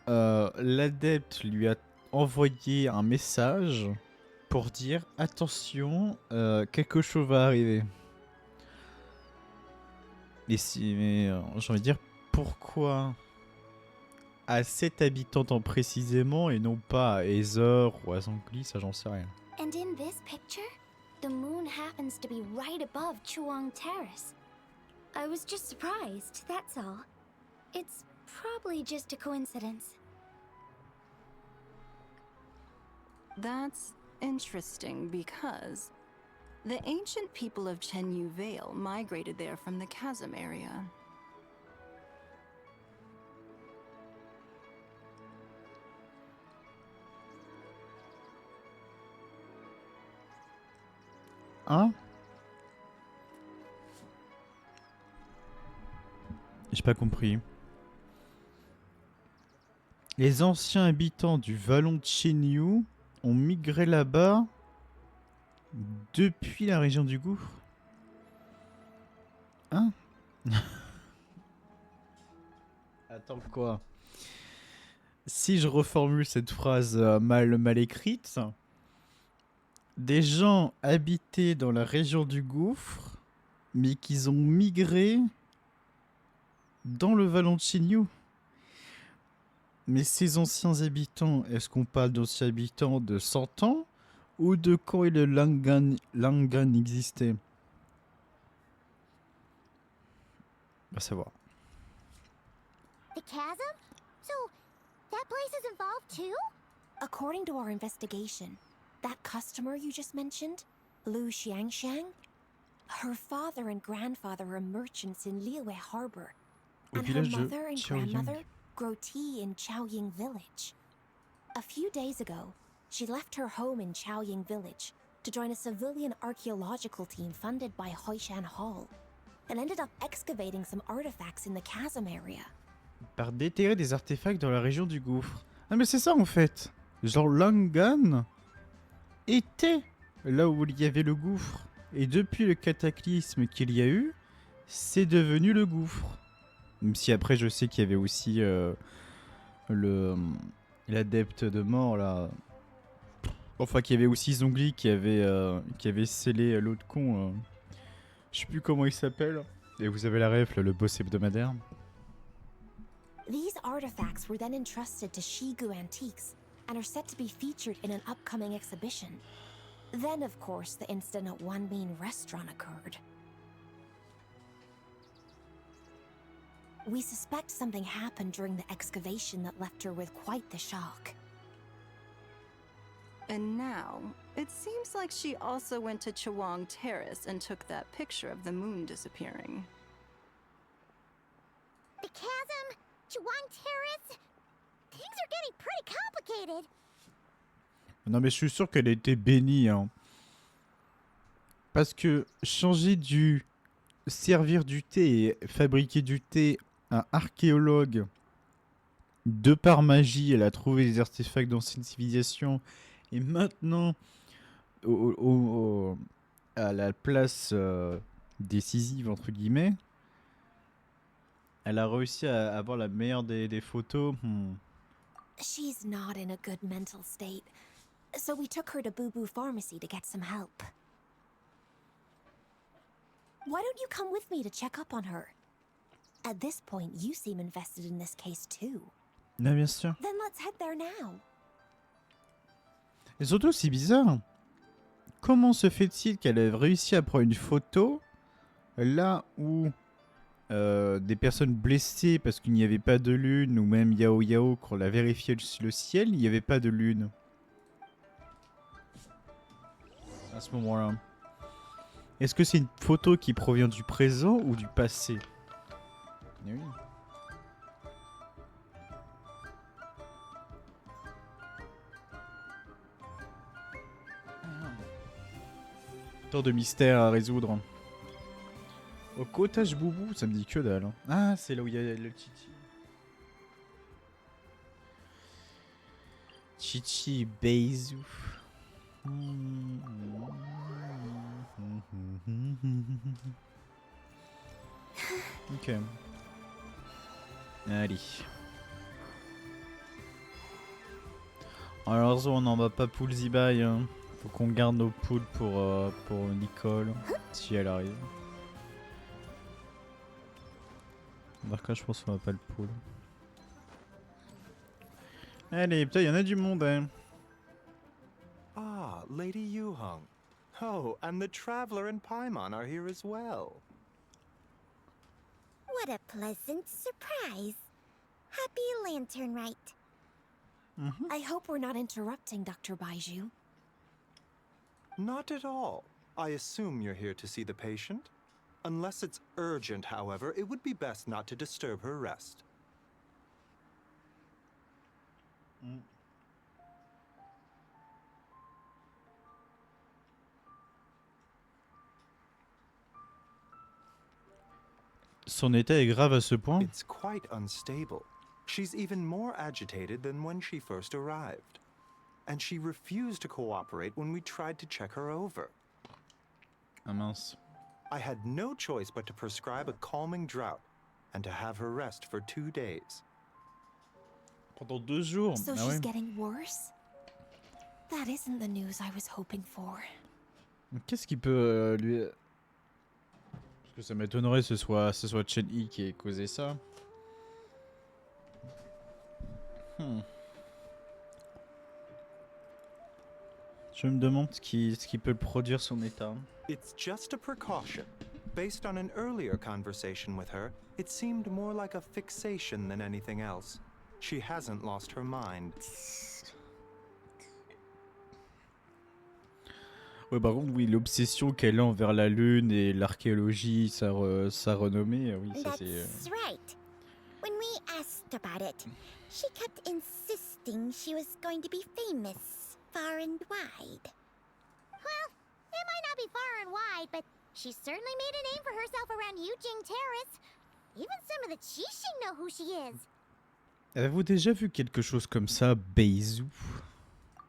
l'adepte lui a envoyé un message pour dire attention, quelque chose va arriver. Et si, mais j'ai envie de dire pourquoi à cette habitante en précisément et non pas à Aether ou à Zhongli, ça j'en sais rien. And in this picture, the moon happens to be right above Chawang Terrace. I was just surprised, that's all. It's probably just a coincidence. That's interesting because the ancient people of Chenyu Vale migrated there from the chasm area. Hein? J'ai pas compris. Les anciens habitants du vallon de Chenyu ont migré là-bas depuis la région du gouffre. Hein? Attends quoi? si je reformule cette phrase mal écrite, des gens habitaient dans la région du gouffre, mais qu'ils ont migré dans le vallon de Shinyu. Mais ces anciens habitants, est-ce qu'on parle d'anciens habitants de 100 ans ou de quand le Langan existait? Va savoir. The chasm? So, that place is involved too? According to our investigation, that customer you just mentioned, Lu Xiangxiang, her father and grandfather are merchants in Liyue Harbor, and her mother and grandmother grow tea in Chaoying Village. A few days ago, she left her home in Chaoying Village to join a civilian archaeological team funded by Hoishan Hall, and ended up excavating some artifacts in the chasm area. Par déterrer des artefacts dans la région du gouffre. Ah mais c'est ça en fait. Genre Langan était là où il y avait le gouffre. Et depuis le cataclysme qu'il y a eu, c'est devenu le gouffre. Même si après je sais qu'il y avait aussi l'adepte de mort là. Enfin qu'il y avait aussi Zhongli qui avait scellé l'autre con. Je sais plus comment il s'appelle. Et vous avez la ref, là, le boss hebdomadaire. These artifacts were then entrusted to Shigu Antiques and are set to be featured in an upcoming exhibition. Then, of course, the incident at One Mean Restaurant occurred. We suspect something happened during the excavation that left her with quite the shock. And now, it seems like she also went to Chawang Terrace and took that picture of the moon disappearing. The chasm? Chawang Terrace? Things are getting pretty complicated. Non mais je suis sûr qu'elle a été bénie. Hein. Parce que changer du... servir du thé et fabriquer du thé à archéologue, de par magie, elle a trouvé des artefacts d'ancienne civilisation. Et maintenant, à la place décisive, entre guillemets, elle a réussi à avoir la meilleure des photos. She's not in a good mental state, so we took her to Boo Boo Pharmacy to get some help. Why don't you come with me to check up on her? At this point, you seem invested in this case too. Ah, bien sûr. Then let's head there now. Et surtout, c'est bizarre. Comment se fait-il qu'elle ait réussi à prendre une photo là où des personnes blessées parce qu'il n'y avait pas de lune, ou même Yao Yao, quand on a vérifié le ciel, il n'y avait pas de lune. À ce moment-là. Est-ce que c'est une photo qui provient du présent ou du passé? Oui. Tant de mystères à résoudre. Au cottage Boubou, ça me dit que dalle. Hein. Ah, c'est là où il y a le Chichi. Chichi Beizu. Ok. Allez. Alors on n'en va pas poule Zibai. Hein. Faut qu'on garde nos poules pour Nicole, si elle arrive. Barca, je pense qu'on va pas le poule. Allez, putain, il y en a du monde, hein. Ah, Lady Yuhong. Oh, and the Traveler and Paimon are here as well. What a pleasant surprise. Happy Lantern Rite. I hope we're not interrupting Dr. Baiju. Not at all. I assume you're here to see the patient? Unless it's urgent, however, it would be best not to disturb her rest. Son état est grave à ce point? It's quite unstable. She's even more agitated than when she first arrived. And she refused to cooperate when we tried to check her over. Ah mince. I had no choice but to prescribe a calming draught and to have her rest for 2 days. Pendant 2 jours. So Ah she's ouais. getting worse? That isn't the news I was hoping for. Qu'est-ce qui peut lui... Parce que ça m'étonnerait que ce soit Chen-Yi qui ait causé ça. Je me demande ce qui peut produire son état. It's just a precaution. Based on an earlier conversation with her, it seemed more like a fixation than anything else. She hasn't lost her mind. Ouais, par contre, oui, l'obsession qu'elle a envers la Lune et l'archéologie, sa renommée, oui, ça c'est... That's right. When we asked about it, she kept insisting she was going to be famous, far and wide. Well, it might not be far and wide, but she certainly made a name for herself around Yujing Terrace. Even some of the Qixing know who she is. Avez-vous déjà vu quelque chose comme ça, Beizu?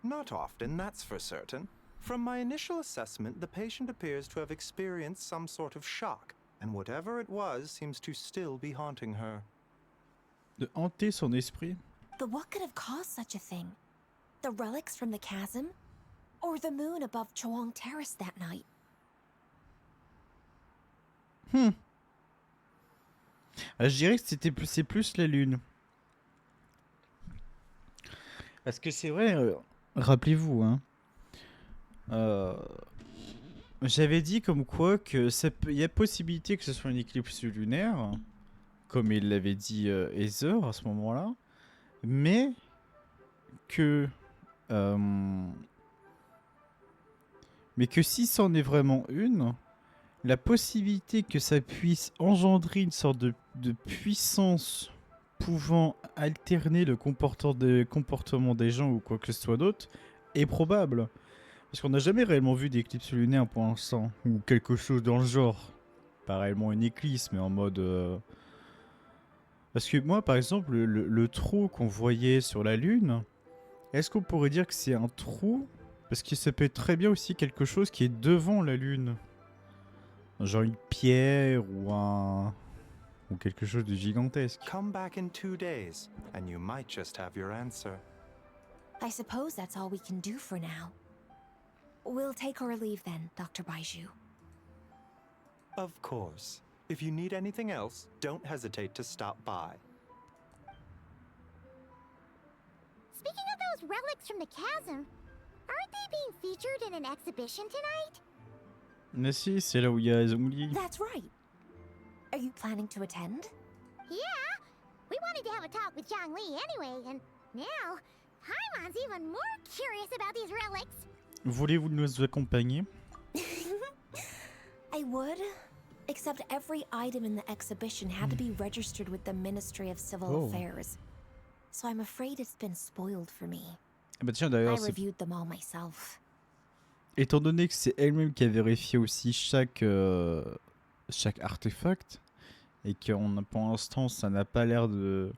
Not often, that's for certain. From my initial assessment, the patient appears to have experienced some sort of shock, and whatever it was seems to still be haunting her. De hanter son esprit? But what could have caused such a thing? The relics from the chasm? Or the moon above Chuang Terrace that night? Je dirais que c'est plus la Lune. Parce que c'est vrai, rappelez-vous, hein, j'avais dit comme quoi que il y a possibilité que ce soit une éclipse lunaire, comme il l'avait dit Heather à ce moment-là, mais que si c'en est vraiment une, la possibilité que ça puisse engendrer une sorte de puissance pouvant alterner le comportement des gens ou quoi que ce soit d'autre est probable. Parce qu'on n'a jamais réellement vu d'éclipse lunaire pour l'instant, ou quelque chose dans le genre. Pas réellement une éclipse, mais en mode... Parce que moi, par exemple, le trou qu'on voyait sur la Lune, est-ce qu'on pourrait dire que c'est un trou? Parce que ça peut être très bien aussi quelque chose qui est devant la Lune. Genre une pierre ou quelque chose de gigantesque. Come back in 2 days, and you might just have your answer. I suppose that's all we can do for now. We'll take our leave then, Dr. Baiju. Of course. If you need anything else, don't hesitate to stop by. Speaking of those relics from the chasm, aren't they being featured in an exhibition tonight? Mais si, c'est là où il y a Zhongli. That's right. Are you planning to attend? Yeah, we wanted to have a talk with Zhongli anyway, and now Paimon's even more curious about these relics. Voulez-vous nous accompagner? I would, except every item in the exhibition had to be registered with the Ministry of Civil Affairs. So I'm afraid it's been spoiled for me. Bah tiens, I d'ailleurs, reviewed them all myself. étant donné que c'est elle-même qui a vérifié aussi chaque artefact, et que pour l'instant ça n'a pas l'air de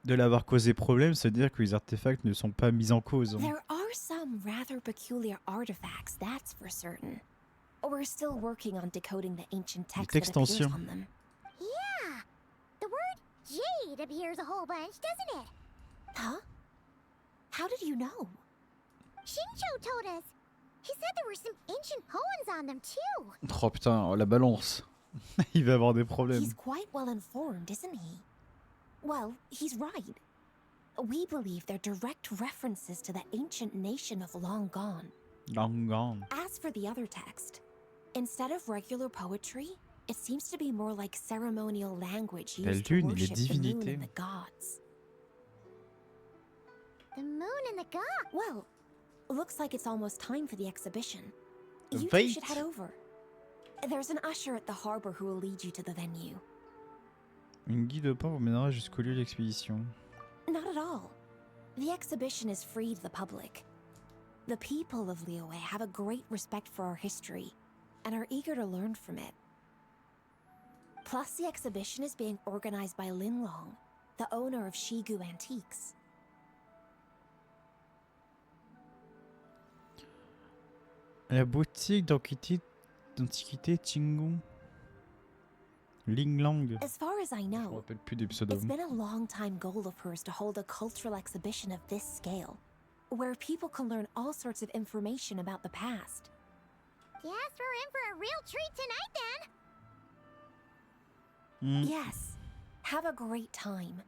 l'avoir causé problème, c'est-à-dire que les artefacts ne sont pas mis en cause. There are some rather peculiar artifacts, that's for certain. We're still working on decoding the ancient text that appears on them. Yeah, the word jade appears a whole bunch, doesn't it? Huh? How did you know? Shincho told us. He said there were some ancient poems on them too. Oh putain, la balance. Il va avoir des problèmes. He's quite well informed, isn't he? Well, he's right. We believe they're direct references to the ancient nation of Long Gone. Long Gone. As for the other text, instead of regular poetry, it seems to be more like ceremonial language used to worship the moon and the gods. The moon and the gods? Well, looks like it's almost time for the exhibition. You two Wait. should head over. There's an usher at the harbor who will lead you to the venue. Une guide au port vous mènera jusqu'au lieu d'expédition. Not at all. The exhibition is free to the public. The people of Liyue have a great respect for our history and are eager to learn from it. Plus, the exhibition is being organized by Lin Long, the owner of Shigu Antiques. La boutique d'antiquité Chingon. Ling Lang. As far as I Je me know, rappelle plus des it's pseudos. been a long time goal of hers to hold a cultural exhibition of this scale, where people can learn all sorts of information about the past. Guess we're in for a real treat tonight then. Yes. Have a great time.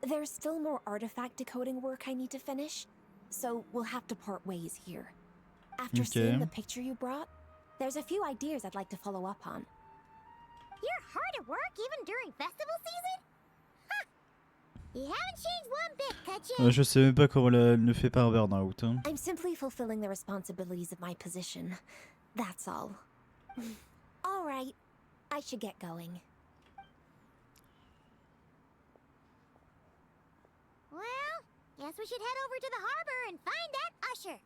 There's still more artifact decoding work I need to finish, so we'll have to part ways here. After seeing the picture you brought, there's a few ideas I'd like to follow up on. You're hard at work even during festival season? Huh. You haven't changed one bit, Kachin. Je sais même pas comment elle ne fait pas un burn-out. Hein. I'm simply fulfilling the responsibilities of my position. That's all. All right. I should get going. Well, guess we should head over to the harbor and find that usher.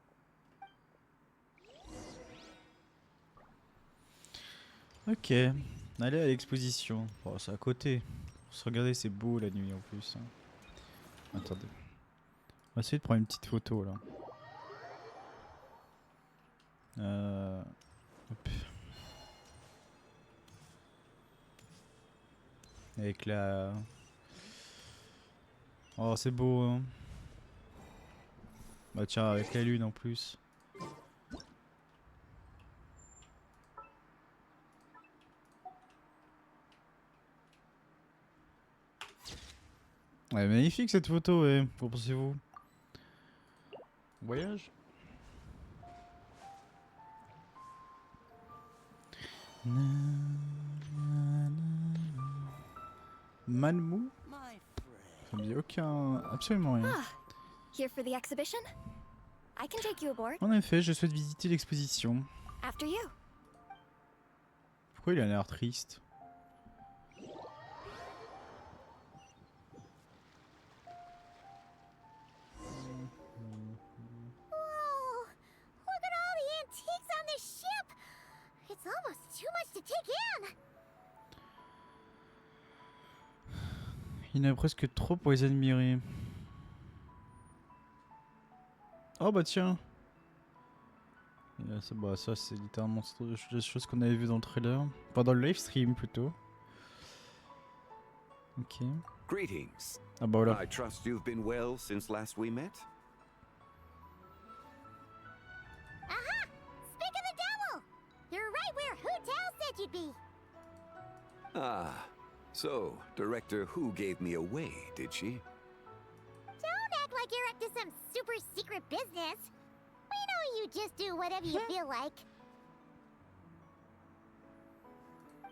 Ok, allez à l'exposition. Oh, c'est à côté. Regardez, c'est beau la nuit en plus. Attendez. On va essayer de prendre une petite photo là. Hop. Avec la... Oh, c'est beau hein. Bah tiens, avec la lune en plus. Ouais, magnifique cette photo, ouais. Qu'en pensez-vous? Voyage? Manmou? Ça me dit absolument rien. Here for the exhibition? I can take you aboard. En effet, je souhaite visiter l'exposition. After you. Pourquoi il a l'air triste? It's almost too much to take in. Il y en a presque trop pour les admirer. Oh bah tiens. Ça c'est littéralement des choses qu'on avait vues dans le trailer. Enfin dans le live stream plutôt. Ok. Greetings. Ah bah voilà. I trust you've been well since last we met. Aha! Speak of the devil! You're right where Hu Tao said you'd be. Ah, so Director Hu gave me away, did she? Don't act like you're up to some super secret business. We know you just do whatever you feel like.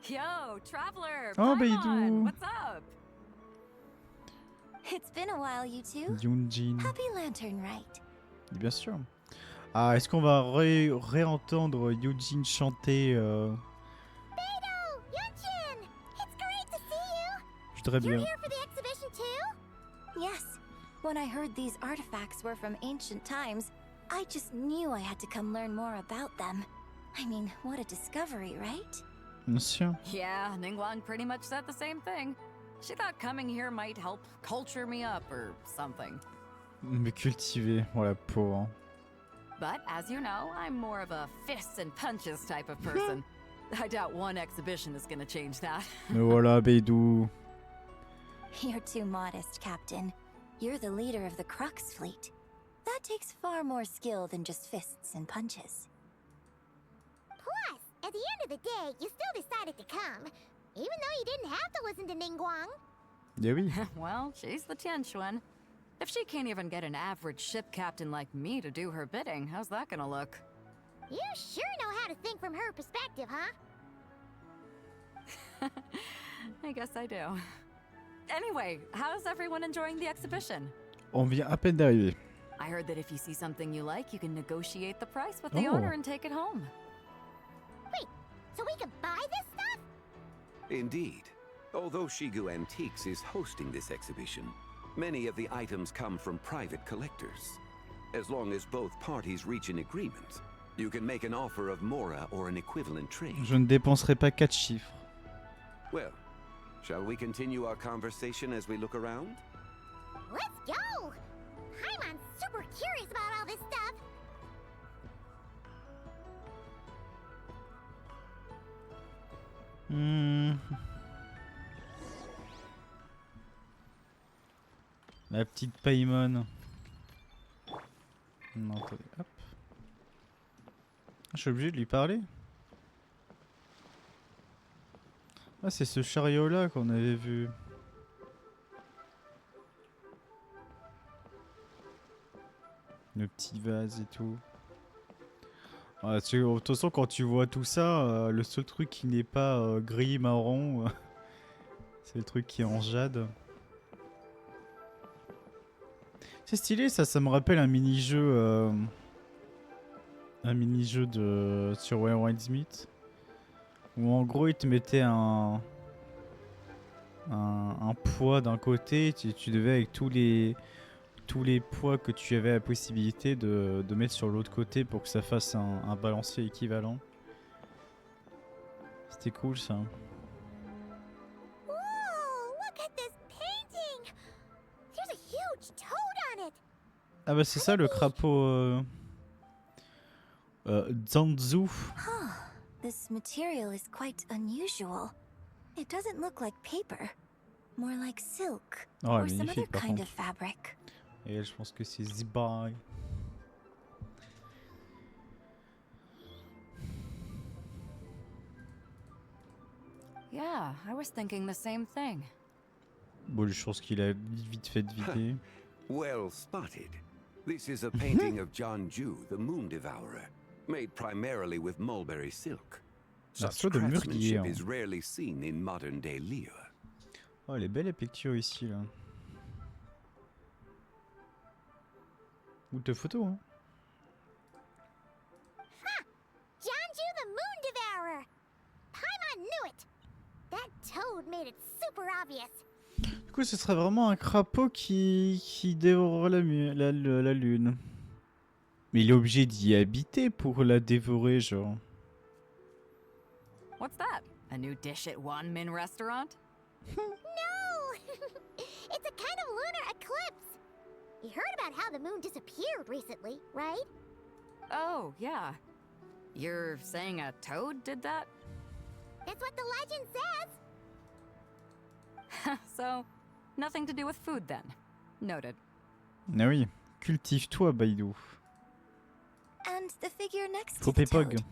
Yo, traveler! Oh, Paimon, what's up? It's been a while, you two. Yunjin. Happy Lantern Rite. Bien sûr. Ah, est-ce qu'on va réentendre Yunjin chanter Beidou! Yunjin! It's great to see you! Je voudrais bien. You're here for the exhibition too? Yes. When I heard these artifacts were from ancient times, I just knew I had to come learn more about them. I mean, what a discovery, right? Bien sûr. Yeah, Ningguang pretty much said the same thing. She thought coming here might help culture me up or something. Me cultiver, voilà, pauvre. But as you know, I'm more of a fists and punches type of person. I doubt one exhibition is gonna change that. Mais voilà, Beidou. You're too modest, Captain. You're the leader of the Crux fleet. That takes far more skill than just fists and punches. Plus, at the end of the day, you still decided to come. Even though you didn't have to listen to Ningguang. Yeah, oui. Well, she's the Tianquan. If she can't even get an average ship captain like me to do her bidding, how's that gonna look? You sure know how to think from her perspective, huh? I guess I do. Anyway, how's everyone enjoying the exhibition? On vient à peine d'arriver. I heard that if you see something you like, you can negotiate the price with the owner and take it home. Wait, so we can buy this stuff? Indeed. Although Shigu Antiques is hosting this exhibition, many of the items come from private collectors. As long as both parties reach an agreement, you can make an offer of mora or an equivalent trade. Je ne dépenserai pas 4 chiffres. Well, shall we continue our conversation as we look around? Let's go! Paimon's super curious about all this stuff. La petite Paimon. Non, attendez, hop. Je suis obligé de lui parler. Ah, c'est ce chariot là qu'on avait vu. Le petit vase et tout. Ah, de toute façon, quand tu vois tout ça, le seul truc qui n'est pas gris marron, c'est le truc qui est en jade. C'est stylé ça, ça me rappelle un mini-jeu. Un mini-jeu sur Where Smith. Où en gros il te mettait un poids d'un côté, tu devais avec tous les poids que tu avais la possibilité de mettre sur l'autre côté pour que ça fasse un balancier équivalent. C'était cool ça. Ah bah c'est ça le crapaud Zanzu. This material is quite unusual. It doesn't look like paper, more like silk or some other kind of fabric. Et je pense que c'est Zibai. Yeah, I was thinking the same thing. Bon, je pense qu'il a vite fait de vider. Well spotted. This is a painting of John Ju, the Moon Devourer, made primarily with mulberry silk. Such craftsmanship is rarely seen in modern-day Liyue. Oh, elle est belle la picture ici là. Ou de photos hein. Ha! Jianzhu the Moon Devourer! Paimon knew it! That toad made it super obvious. Du coup, ce serait vraiment un crapaud qui dévorera la lune. Mais il est obligé d'y habiter pour la dévorer, genre. What's that? A new dish at Wanmin restaurant? No! It's a kind of lunar eclipse. You heard about how the moon disappeared recently, right? Oh, yeah. You're saying a toad did that? That's what the legend says. So, nothing to do with food then. Noted. Ah oui, cultive-toi, Baidou. And the figure next to Faut the pépog. toad.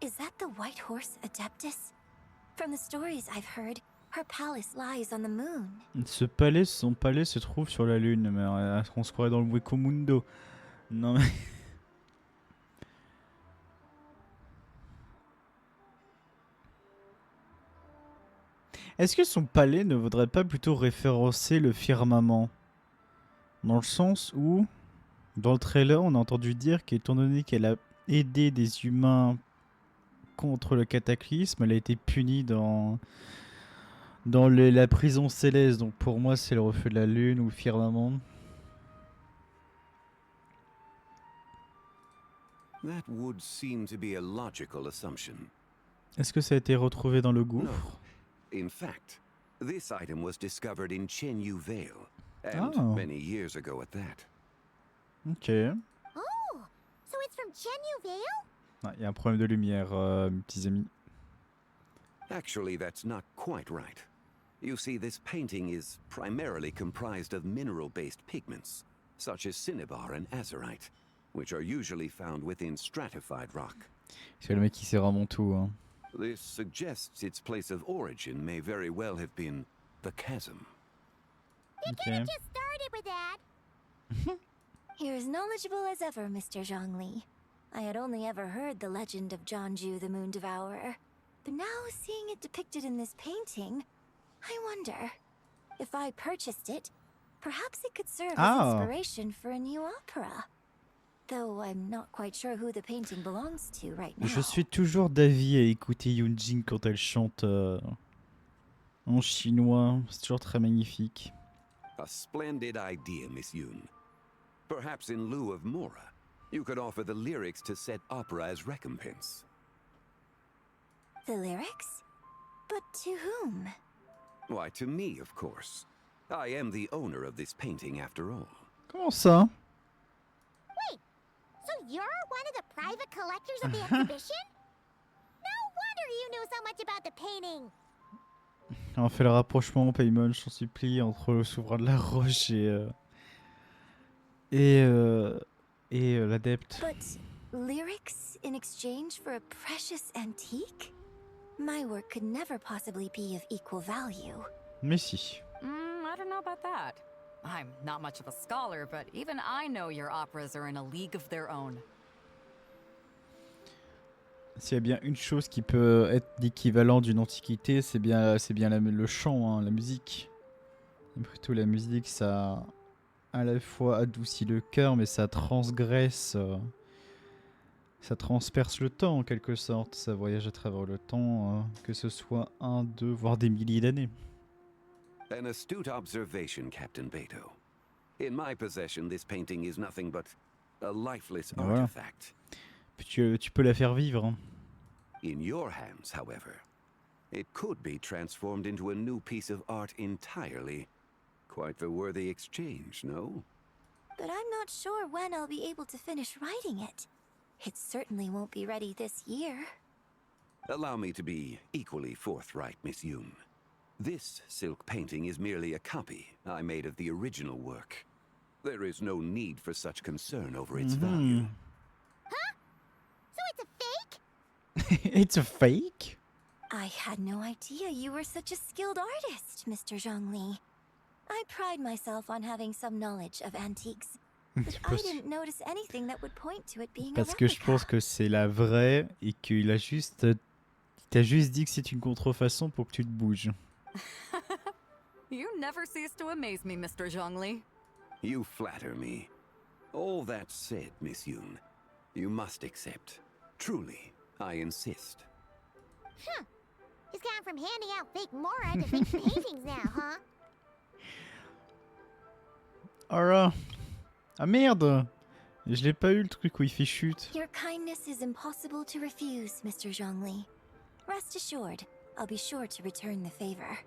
Is that the White Horse Adeptus? From the stories I've heard, her palace lies on the moon. Son palais se trouve sur la lune, mais on se croirait dans le Wekomundo. Non mais... Est-ce que son palais ne vaudrait pas plutôt référencer le firmament? Dans le sens où, dans le trailer, on a entendu dire qu'étant donné qu'elle a aidé des humains contre le cataclysme, elle a été punie dans la prison céleste. Donc pour moi, c'est le reflet de la lune ou le firmament. That would seem to be a logical assumption. Est-ce que ça a été retrouvé dans le gouffre? In fact, this item was discovered in Chenyu Vale, and many years ago at that. Ok. Oh, so it's from Chenyu Vale? Il y a un problème de lumière, mes petits amis. Actually, that's not quite right. You see, this painting is primarily comprised of mineral-based pigments, such as cinnabar and azurite, which are usually found within stratified rock. C'est le mec qui sait vraiment tout, hein. This suggests its place of origin may very well have been the chasm. You could have just started with that. You're as knowledgeable as ever, Mr. Zhongli. I had only ever heard the legend of Jianzhu the Moon Devourer. But now seeing it depicted in this painting, I wonder, if I purchased it, perhaps it could serve as inspiration for a new opera. Though I'm not quite sure who the painting belongs to right now. Je suis toujours d'avis à écouter Yunjin quand elle chante en chinois. C'est toujours très magnifique. A splendid idea, Miss Yoon. Perhaps in lieu of Mora, you could offer the lyrics to said opera as recompense. The lyrics? But to whom? Why, to me, of course. I am the owner of this painting after all. Comment ça? Wait, so you're one of the private collectors of the exhibition? No wonder you knew so much about the painting. On fait le rapprochement, Paimon, je t'en supplie, entre le souverain de la roche et et l'adepte. But lyrics in exchange for a precious antique? My work could never possibly be of equal value. Mais si. I don't know about that. I'm not much of a scholar, but even I know your operas are in a league of their own. S'il y a bien une chose qui peut être l'équivalent d'une antiquité, c'est bien le chant, hein, la musique. Après tout, la musique, ça à la fois adoucit le cœur, mais ça transgresse, ça transperce le temps en quelque sorte. Ça voyage à travers le temps, que ce soit 1, 2, voire des milliers d'années. An astute observation, Captain Beto. In my possession, this painting is nothing but a lifeless artifact. Puis tu peux la faire vivre. Hein. In your hands, however, it could be transformed into a new piece of art entirely. Quite the worthy exchange, no? But I'm not sure when I'll be able to finish writing it. It certainly won't be ready this year. Allow me to be equally forthright, Miss Yoon. This silk painting is merely a copy I made of the original work. There is no need for such concern over its value. Huh? So it's a fake? It's a fake? I had no idea you were such a skilled artist, Mr. Zhongli. I pride myself on having some knowledge of antiques, but I didn't notice anything that would point to it being a Parce que je replica. pense que c'est la vraie et qu'il a juste... t'a juste dit que c'est une contrefaçon pour que tu te bouges. You never cease to amaze me, Mr. Zhongli. You flatter me. All that said, Miss Yoon, you must accept. Truly, I insist. Huh. He's gone from handing out fake Mora to fake paintings now, huh? Oh là. Ah merde. Je l'ai pas eu le truc où il fait chute. Your kindness is impossible to refuse, Mr. Zhongli. Rest assured, I'll be sure to return the favor.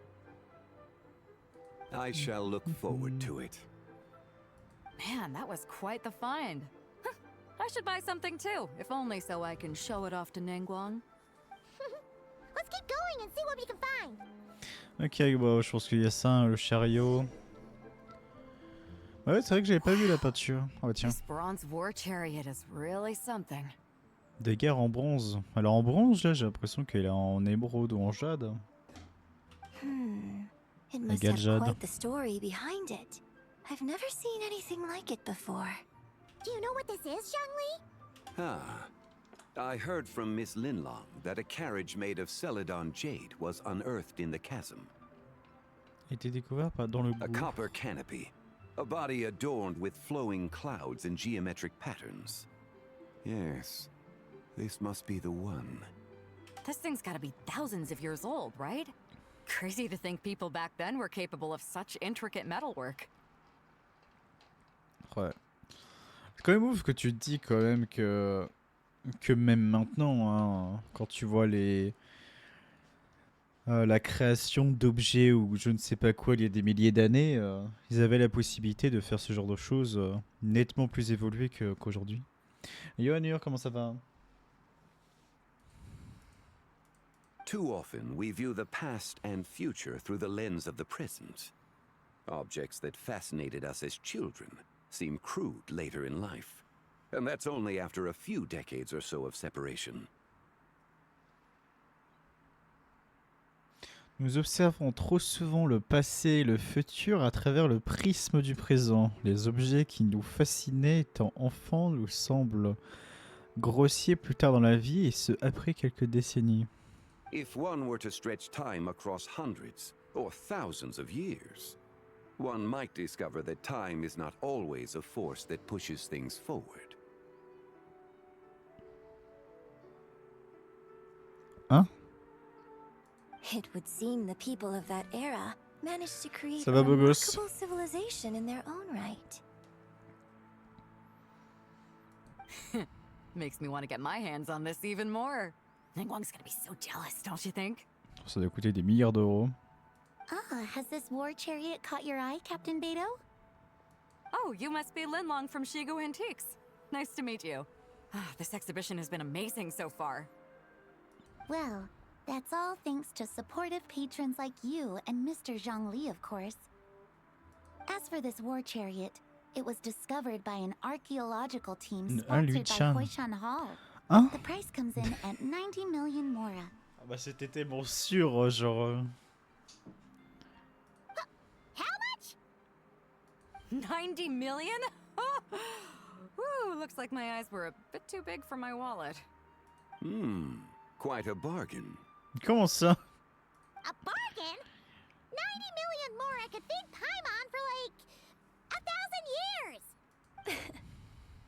I shall look forward to it. Man, that was quite the find. Huh, I should buy something too, if only so I can show it off to Nangguang. Let's keep going and see what we can find. Ok, bon, je pense qu'il y a ça, le chariot. Ouais, c'est vrai que j'avais pas vu la peinture. Oh tiens. This bronze war chariot is really something. Des guerres en bronze. Alors en bronze, là, j'ai l'impression qu'elle est en émeraude ou en jade. It must have quite the story behind it. I've never seen anything like it before. Do you know what this is, Zhongli? Ah. I heard from Miss Linlong that a carriage made of Celadon jade was unearthed in the chasm. Été découvert dans le A bout. copper canopy. A body adorned with flowing clouds and geometric patterns. Yes, this must be the one. This thing's gotta be thousands of years old, right? Crazy to think people back then were capable of such intricate metalwork. Ouais. C'est quand même ouf que tu te dis quand même que même maintenant, hein, quand tu vois la création d'objets ou je ne sais pas quoi il y a des milliers d'années, ils avaient la possibilité de faire ce genre de choses nettement plus évoluées qu'aujourd'hui. Yohanur, comment ça va? Too often we view the past and future through the lens of the present. Objects that fascinated us as children seem crude later in life. And that's only after a few decades or so of separation. Nous observons trop souvent le passé et le futur à travers le prisme du présent. Les objets qui nous fascinaient étant enfants nous semblent grossiers plus tard dans la vie et ce après quelques décennies. If one were to stretch time across hundreds or thousands of years, one might discover that time is not always a force that pushes things forward. Hein? It would seem the people of that era managed to create Ça a va, beau gosse? remarkable civilization in their own right. Makes me want to get my hands on this even more. Ningguang's gonna be so jealous, don't you think? Ça doit coûter des milliards d'euros. Ah, has this war chariot caught your eye, Captain Beto? Oh, you must be Linlong from Shigu Antiques. Nice to meet you. This exhibition has been amazing so far. Well, that's all thanks to supportive patrons like you and Mr. Zhongli, of course. As for this war chariot, It was discovered by an archaeological team Un sponsored by Lui-chan. Hoishan Hall. Hein? The price comes in at 90 million mora. Ah bah c'était tellement sûr, genre... 90 million? Woo, looks like my eyes were a bit too big for my wallet. Quite a bargain. Comment ça? A bargain? 90 million more I could feed Paimon for like 1,000 years!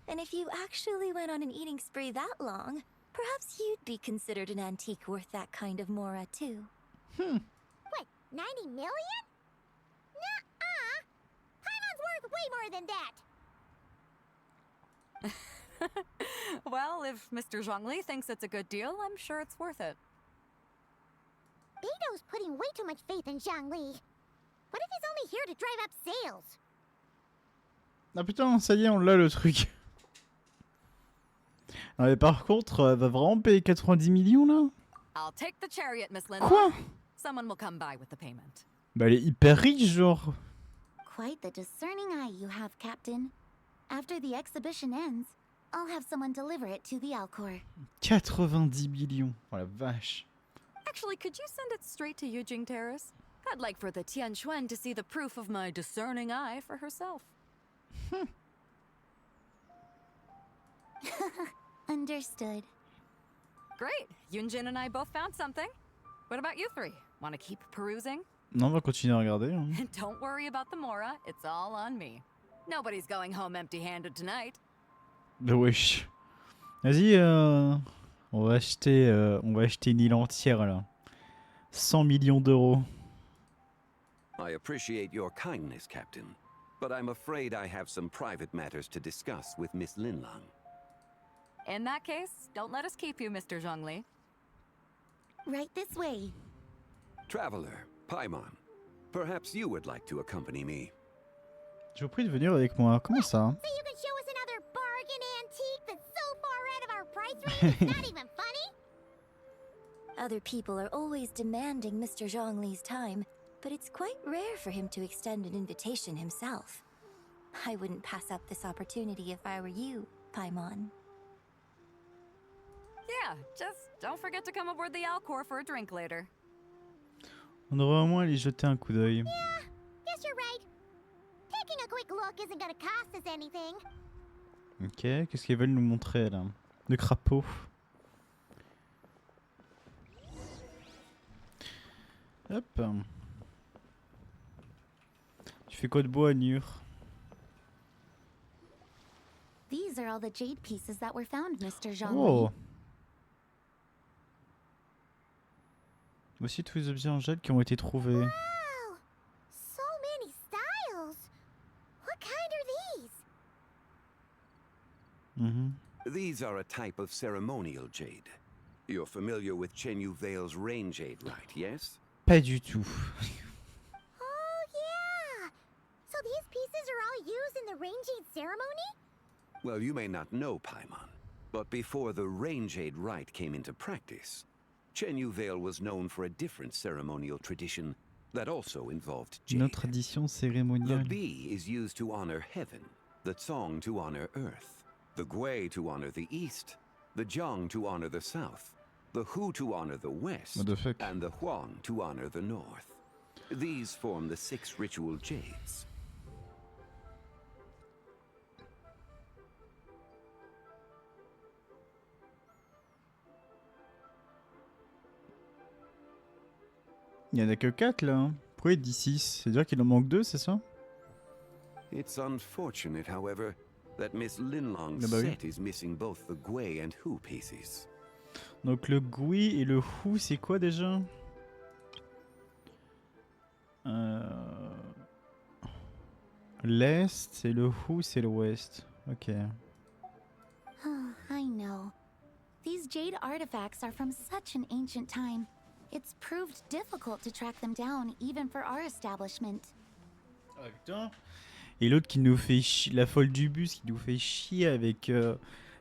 And if you actually went on an eating spree that long, perhaps you'd be considered an antique worth that kind of mora too. What, 90 million? Nuh-uh! Paimon's worth way more than that! Well, if Mr. Zhongli thinks it's a good deal, I'm sure it's worth it. Beido's putting way too much faith in Zhongli. What if he's only here to drive up sales? Ah putain, ça y est, on l'a le truc. Non mais par contre, elle va vraiment payer 90 millions là? I'll take the chariot, Miss Lin. Quoi? Someone will come by with the payment. Bah elle est hyper riche, genre. Quite the discerning eye you have, Captain. After the exhibition ends, I'll have someone deliver it to the Alcor. 90 millions. Oh la vache. Actually, could you send it straight to Yujing Terrace? I'd like for the Tianquan to see the proof of my discerning eye for herself. Understood. Great. Yunjin and I both found something. What about you three? Want to keep perusing? Non, on va continuer à regarder. Hein. And don't worry about the Mora. It's all on me. Nobody's going home empty-handed tonight. Bah wesh. Vas-y, on va acheter une île entière là. 100 millions d'euros. I appreciate your kindness, Captain, but I'm afraid I have some private matters to discuss with Miss Linlang. In that case, don't let us keep you, Mr. Zhongli. Right this way. Traveler, Paimon, perhaps you would like to accompany me. Je vous prie de venir avec moi. Comment ça? So you can show us another bargain antique that's so far out of our price range it's not even funny? Other people are always demanding Mr. Zhongli's time, but it's quite rare for him to extend an invitation himself. I wouldn't pass up this opportunity if I were you, Paimon. Yeah, just don't forget to come aboard the Alcor for a drink later. On devrait au moins aller jeter un coup d'œil. Yeah, guess you're right. Taking a quick look isn't gonna cost us anything. Ok, qu'est-ce qu'ils veulent nous montrer là? Le crapaud. Hop. Tu fais quoi de beau à Nur? These are all the jade pieces that were found, Mr. Zhongli. Oh. Voici tous les objets en jade qui ont été trouvés. Wow! So many styles! What kind are these? These are a type of ceremonial jade. You're familiar with Chenyu Vale's rain jade, right, yes? Pas du tout. Oh, yeah! So these pieces are all used in the rain jade ceremony? Well, you may not know, Paimon, but before the rain jade rite came into practice, Chenyu Vale was known for a different ceremonial tradition that also involved jade. Une autre tradition The cérémoniale. Bi is used to honor heaven, the Tsong to honor earth, the Gui to honor the east, the Jiang to honor the south, the Hu to honor the west, What the fuck? and the Huang to honor the north. These form the 6 ritual jades. Il y en a que 4 là. Hein. Pourquoi il dit 6? C'est-à-dire qu'il en manque 2, c'est ça? It's unfortunate, however, that Miss Linlong's Ah bah oui. set is missing both the Gui and Hu pieces. Donc le Gui et le Hu, c'est quoi déjà? L'Est et le Hu, c'est l'Ouest. Ok. I know. These jade artifacts are from such an ancient time. It's proved difficult to track them down, even for our establishment. Ah, putain. Et l'autre qui nous fait chier, la folle du bus qui nous fait chier avec,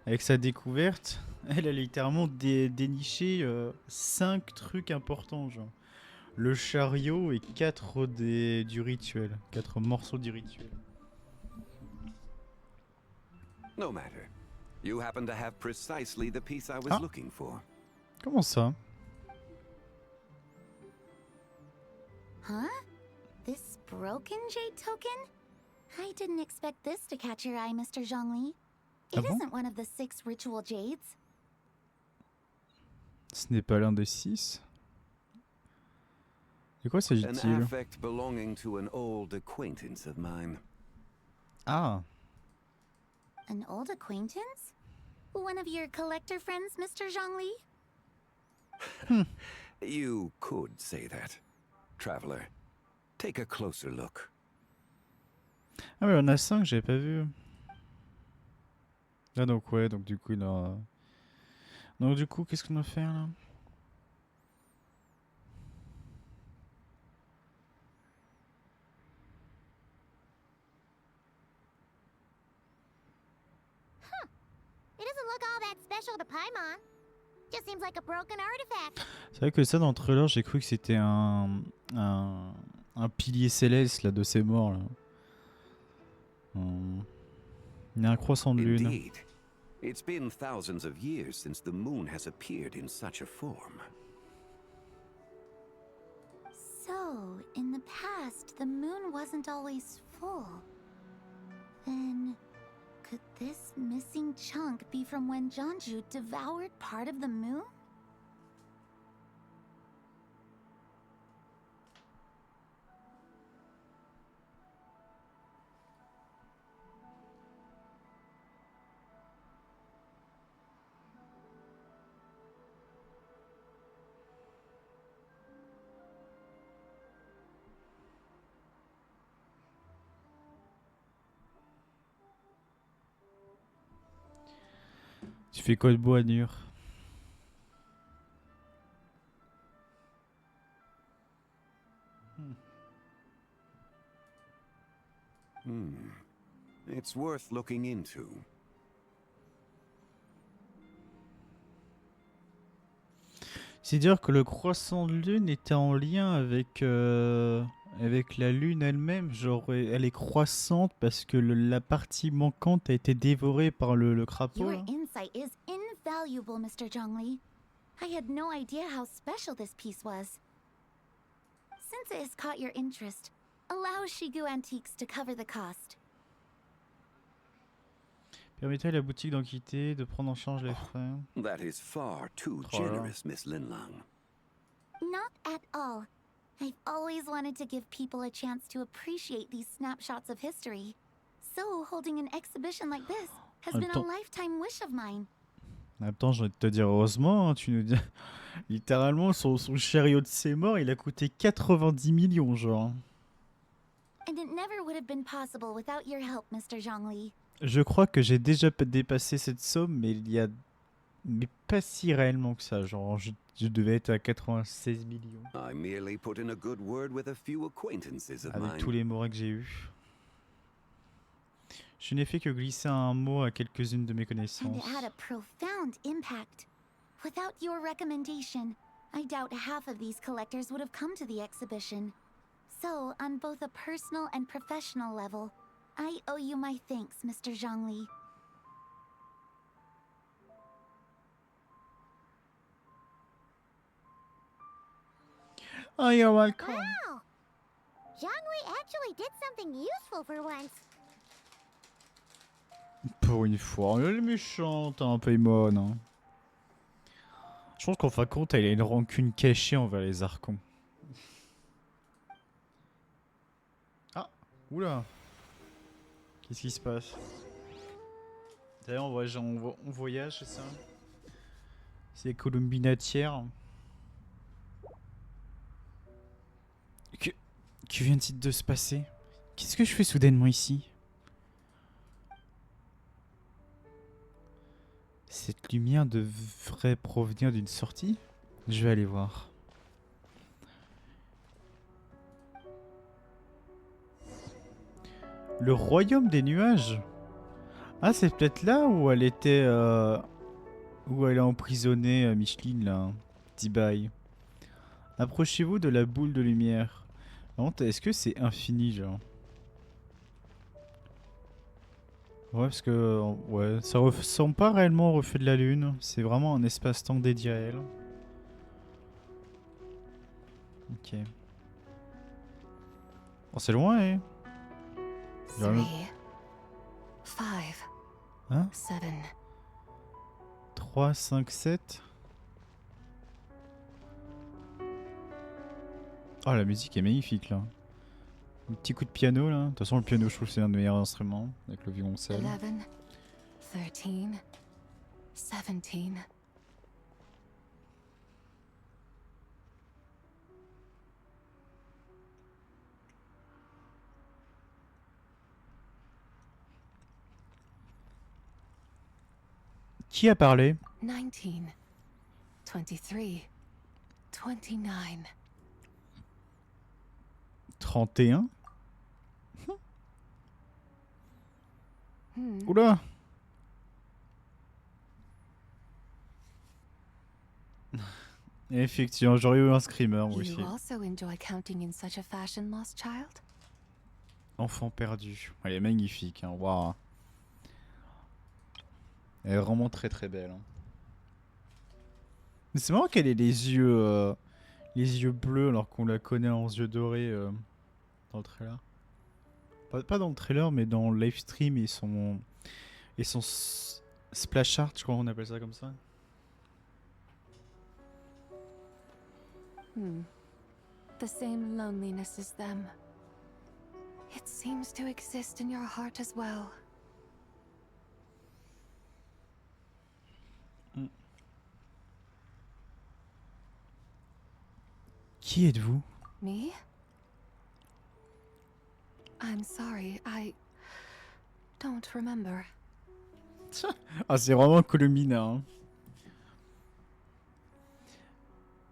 avec sa découverte, elle a littéralement déniché 5 trucs importants, genre. Le chariot et 4 du rituel. 4 morceaux du rituel. No matter. You happen to have precisely the piece I was looking for. Comment ça? Huh? This broken jade token? I didn't expect this to catch your eye, Mr. Zhongli. It isn't one of the 6 ritual jades. Ce n'est pas l'un des 6. De quoi s'agit-il? An affect belonging to an old acquaintance of mine. Ah. An old acquaintance? One of your collector friends, Mr. Zhongli? You could say that. Traveler, take a closer look. Ah ouais, on a 5, j'avais pas vu. Ah donc ouais, donc du coup il a... Donc du coup, qu'est-ce qu'on va faire là? It doesn't look all that special to Paimon. Just seems like a broken artifact. C'est vrai que ça dans le trailer, j'ai cru que c'était un pilier céleste là de ses morts là. Il y a un croissant de lune. Indeed. It's been thousands of years since the moon has appeared in such a form. So, in the past, the moon wasn't always full. Then, could this missing chunk be from when Jianzhu devoured part of the moon? Tu fais quoi de beau à Nur? It's worth looking into. C'est dire que le croissant de lune était en lien avec avec la lune elle-même, genre elle est croissante parce que la partie manquante a été dévorée par le crapaud. Your Là. insight is invaluable, Mr. Zhongli. I had no idea how special this piece was. Since it has caught your interest, allow Shigu Antiques to cover the cost. Permettez à la boutique d'en quitter, de prendre en charge les frais. That is far too Oh là là. generous, Miss Linlang. Not at all. I've always wanted to give people a chance to appreciate these snapshots of history. So, holding an exhibition like this has been a Attends. lifetime wish of mine. En même temps, j'ai envie de te dire heureusement, hein, tu nous dis... Littéralement, son chariot de ses morts, il a coûté 90 millions, genre. And it never would have been possible without your help, Mr. Zhongli. Je crois que j'ai déjà dépassé cette somme, mais il y a... Mais pas si réellement que ça, genre je devais être à 96 millions. I merely put in a good word with a few acquaintances of Avec mine. tous les moras que j'ai eus. Je n'ai fait que glisser un mot à quelques-unes de mes And connaissances. it had a profound impact. Without your recommendation, I doubt half of these collectors would have come to the exhibition. So, on both a personal and professional level, I owe you my thanks, Mr. Zhongli. Oh, you're welcome. Wow! Zhongli actually did something useful for once. Pour une fois, elle est méchante, hein, Paimon. Hein. Je pense qu'en fin de compte, elle a une rancune cachée envers les archons. Ah, oula. Qu'est-ce qui se passe? D'ailleurs, on voyage, c'est ça? C'est Columbinatière. Que vient-il de se passer? Qu'est-ce que je fais soudainement ici? Cette lumière devrait provenir d'une sortie? Je vais aller voir. Le royaume des nuages? Ah, c'est peut-être là où elle était... où elle a emprisonné Micheline, là. Dibai. Approchez-vous de la boule de lumière. Est-ce que c'est infini, genre? Ouais, parce que ouais, ça ressemble pas réellement au reflet de la lune. C'est vraiment un espace-temps dédié à elle. Ok. Oh, c'est loin, hein. 3, 5, Hein 7. 3, 5, 7. Oh, la musique est magnifique là. Un petit coup de piano là. De toute façon, le piano, je trouve que c'est un des meilleurs instruments avec le violoncelle. 11, 13, 17. Qui a parlé? 19, 23, 29. 31. Hmm. Oula. Effectivement, j'aurais eu un screamer moi aussi. You also enjoy counting in such a fashion, lost child? Enfant perdu. Elle est magnifique, hein. Waouh. Elle est vraiment très très belle. Hein. Mais c'est marrant qu'elle ait les yeux bleus alors qu'on la connaît en yeux dorés dans le trailer. Pas dans le trailer, mais dans le live stream et son splash art, je crois qu'on appelle ça comme ça. The same loneliness as them. It seems to exist in your heart as well. Qui êtes-vous? Me? I'm sorry, I don't remember. Ah, c'est vraiment Colomina. Hein.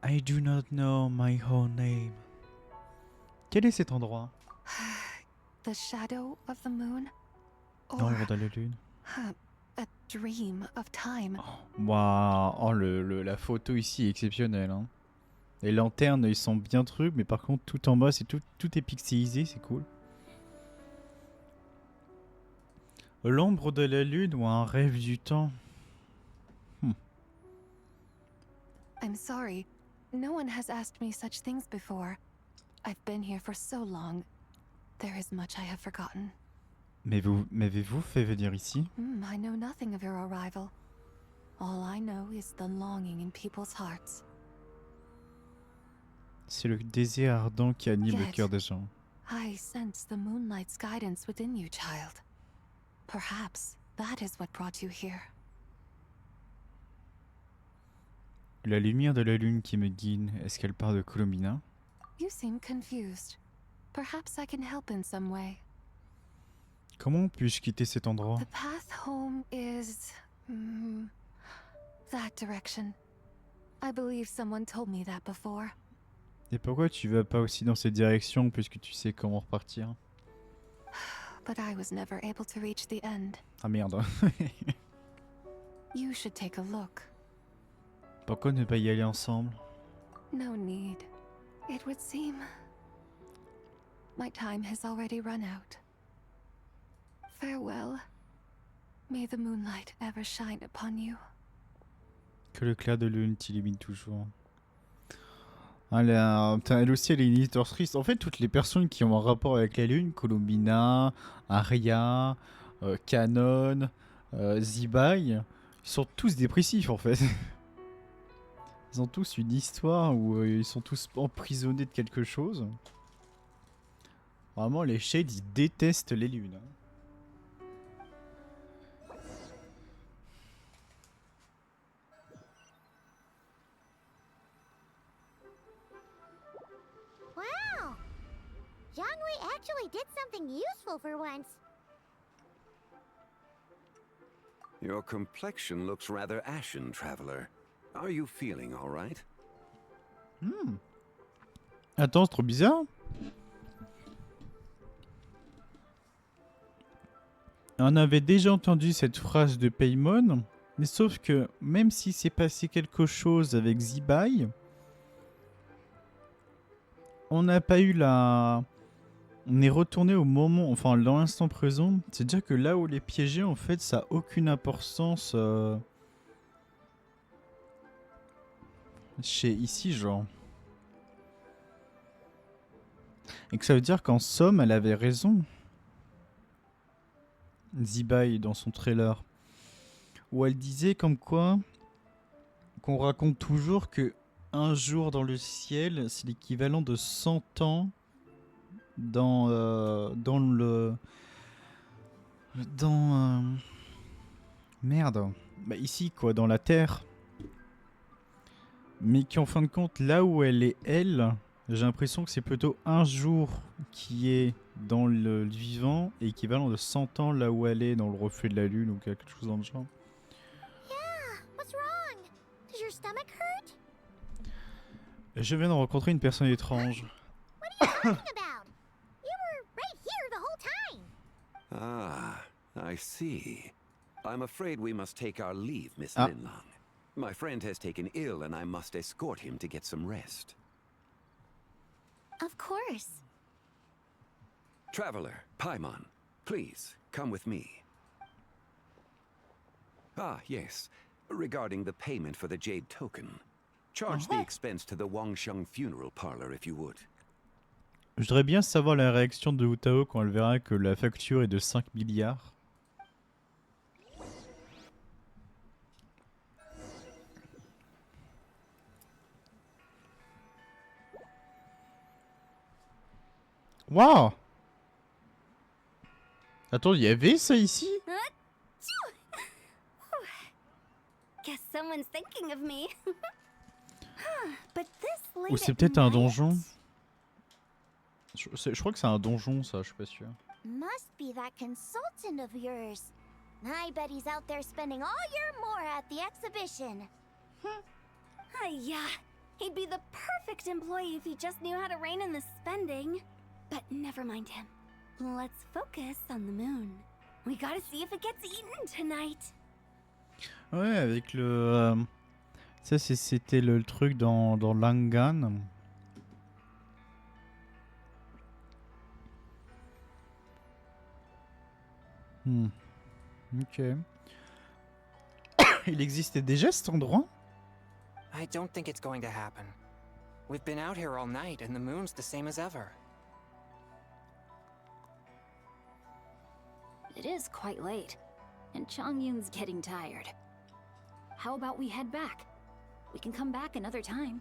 I do not know my own name. Quel est cet endroit? The shadow of the moon? L'ombre de la lune. A dream of time. Waouh, oh, la photo ici est exceptionnelle. Hein. Les lanternes, ils sont bien trucs, mais par contre, tout en bas, c'est tout est pixelisé, c'est cool. L'ombre de la lune ou un rêve du temps? I'm sorry. No one has asked me such things before. I've been here for so long. There is much I have forgotten. Mais m'avez-vous fait venir ici? I know nothing of your arrival. All I know is the longing in people's hearts. C'est le désir ardent qui anime le Yet, cœur des gens. I sense the moonlight's guidance within you, child. Perhaps that is what brought you here. La lumière de la lune qui me guide, est-ce qu'elle part de Colomina? You seem confused. Perhaps I can help in some way. Comment puis-je quitter cet endroit? The path home is that direction. I believe someone told me that before. Et pourquoi tu vas pas aussi dans cette direction puisque tu sais comment repartir? But I was never able to reach the end. Ah merde. You should take a look. Pourquoi ne pas y aller ensemble? No need. It would seem my time has already run out. Farewell. May the moonlight ever shine upon you. Que le clair de lune t'illumine toujours. Elle aussi, elle est une histoire triste. En fait, toutes les personnes qui ont un rapport avec la lune, Colomina, Aria, Canon, Zibai, ils sont tous dépressifs en fait. Ils ont tous une histoire où ils sont tous emprisonnés de quelque chose. Vraiment, les Shades, ils détestent les lunes. Wow! Zhongli actually did something useful for once. Your complexion looks rather ashen, traveler. Are you feeling all right? Attends, c'est trop bizarre. On avait déjà entendu cette phrase de Paimon, mais sauf que même si s'est passé quelque chose avec Zibai, on n'a pas eu On est retourné au moment, enfin dans l'instant présent. C'est-à-dire que là où les piégés, en fait, ça a aucune importance chez ici, genre. Et que ça veut dire qu'en somme, elle avait raison. Zibai dans son trailer. Où elle disait comme quoi qu'on raconte toujours que un jour dans le ciel, c'est l'équivalent de 100 ans dans merde. Bah ici quoi, dans la Terre. Mais qui en fin de compte, là où elle est elle, j'ai l'impression que c'est plutôt un jour qui est dans le vivant et équivalent de 100 ans là où elle est dans le reflet de la lune ou quelque chose dans le genre. What's wrong? Does your stomach hurt? Je viens de rencontrer une personne étrange. What are you talking about? You were right here the whole time. Ah, I see. I'm afraid we must take our leave, Miss Ah. Linlang. My friend has taken ill and I must escort him to get some rest. Of course. Traveler, Paimon, please, come with me. Ah, yes. Regarding the payment for the Jade token. Charge the expense to the Wangsheng Funeral Parlor if you would. Je voudrais bien savoir la réaction de Utao quand elle verra que la facture est de 5 milliards. Waouh! Attends, il y avait ça ici? Guess someone's thinking of me. But this late Ou c'est at peut-être un night- donjon? Je crois que c'est un donjon ça, je suis pas sûr. Must be that consultant of yours. I bet he's out there spending all year more at the exhibition. Yeah, he'd be the perfect employee if he just knew how to rein in the spending. But never mind him. Let's focus on the moon. We gotta see if it gets eaten tonight. Ouais, avec le... ça c'était le truc dans Langan. Ok. Il existait déjà cet endroit? I don't think it's going to happen. We've been out here all night and the moon's the same as ever. It is quite late, and Chongyun's getting tired. How about we head back? We can come back another time.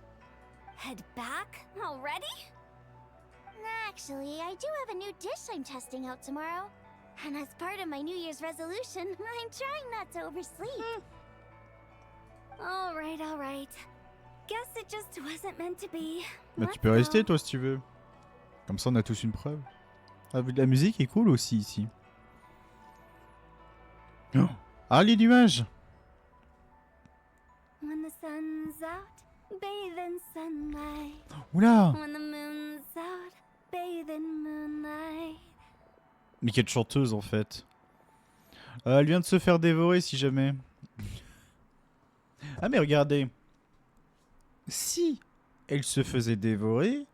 Head back already? Actually, I do have a new dish I'm testing out tomorrow. And as part of my New Year's resolution, I'm trying not to oversleep. All right. Guess it just wasn't meant to be. Bah tu peux rester toi si tu veux. Comme ça on a tous une preuve. Ah, la musique est cool aussi ici. Oh. Ah les nuages! When the sun's out, bathe in sunlight. Oula! When the moon's out, bathe in moonlight. Mais quelle chanteuse en fait. Elle vient de se faire dévorer si jamais. Ah mais regardez. Si elle se faisait dévorer,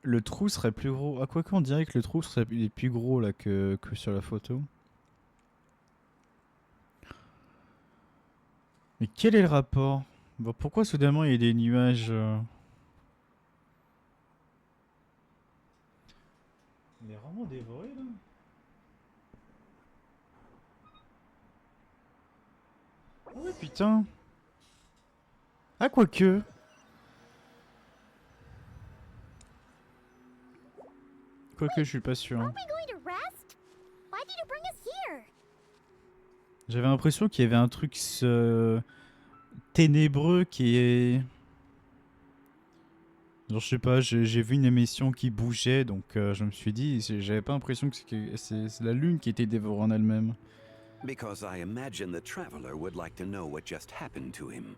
le trou serait plus gros. Ah quoi qu'on dirait que le trou serait plus gros là que sur la photo. Mais quel est le rapport? Bon, pourquoi soudainement il y a des nuages Il est vraiment dévoré là? Oh ouais putain. Ah quoique. Quoique je suis pas sûr. Aren't we going to rest? Why did you bring us here? J'avais l'impression qu'il y avait un truc ténébreux qui est... Genre je sais pas, j'ai vu une émission qui bougeait donc je me suis dit, j'avais pas l'impression que c'est la lune qui était dévorée en elle-même. Because I imagine the traveler would like to know what just happened to him.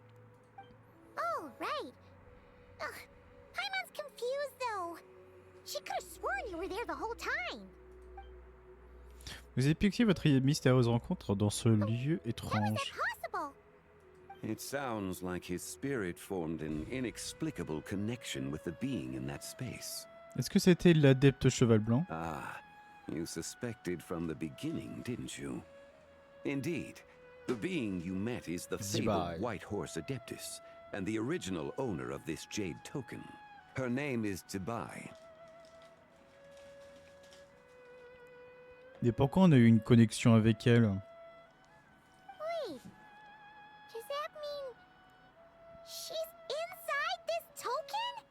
Oh, right. Ugh, Paimon's confused though. She could have sworn you were there the whole time. Vous expliquez votre mystérieuse rencontre dans ce lieu étrange. Possible. It sounds like his spirit formed an inexplicable connection with the being in that space. Est-ce que c'était l'adepte cheval blanc? Ah, you suspected from the beginning, didn't you? Indeed, the being you met is the fabled White Horse Adeptus, and the original owner of this jade token. Her name is Zibai. Et pourquoi on a eu une connexion avec elle? Wait, does that mean she's inside this token?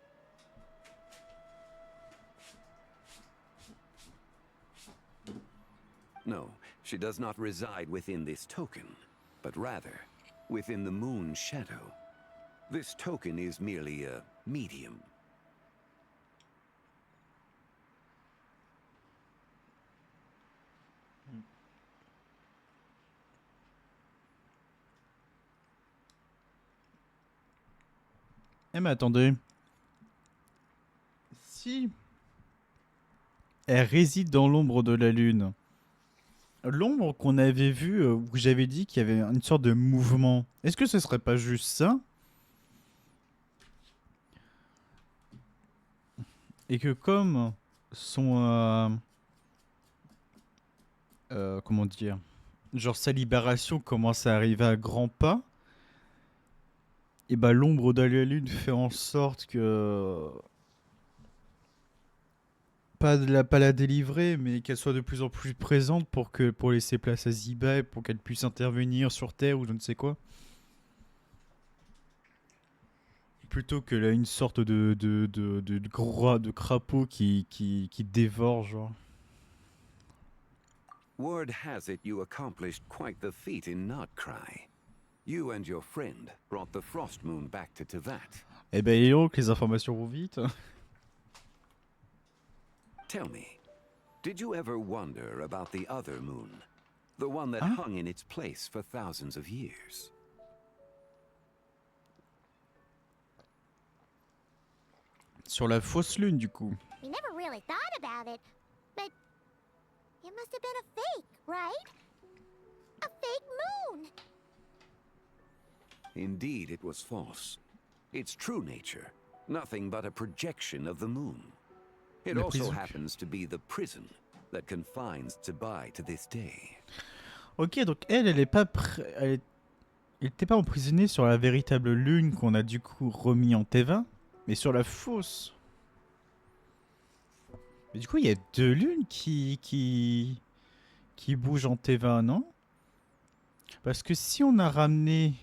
No, she does not reside within this token, but rather within the moon's shadow. This token is merely a medium. Eh mais attendez. Si elle réside dans l'ombre de la lune, l'ombre qu'on avait vue, où j'avais dit qu'il y avait une sorte de mouvement, est-ce que ce serait pas juste ça? Et que comme son... comment dire? Genre sa libération commence à arriver à grands pas, et bah l'ombre de la lune fait en sorte que... Pas la délivrer, mais qu'elle soit de plus en plus présente pour laisser place à Zibai, pour qu'elle puisse intervenir sur Terre ou je ne sais quoi. Plutôt que là, une sorte de crapaud qui dévore, genre. Word has it you accomplished quite the feat in Notcry. You and your friend brought the Frost Moon back to Tevat. Eh ben, et donc, les informations vont vite. Tell me, did you ever wonder about the other moon? The one that hung in its place for thousands of years? Sur la fausse lune, du coup. We never really thought about it, but it must have been a fake, right? A fake moon! Indeed, it was false. Its true nature, nothing but a projection of the moon. It also happens to be the prison that confines Zibai to this day. Ok, donc elle est pas elle était pas emprisonnée sur la véritable lune qu'on a du coup remis en Teva, mais sur la fausse. Mais du coup, il y a deux lunes qui bougent en Teva, non? Parce que si on a ramené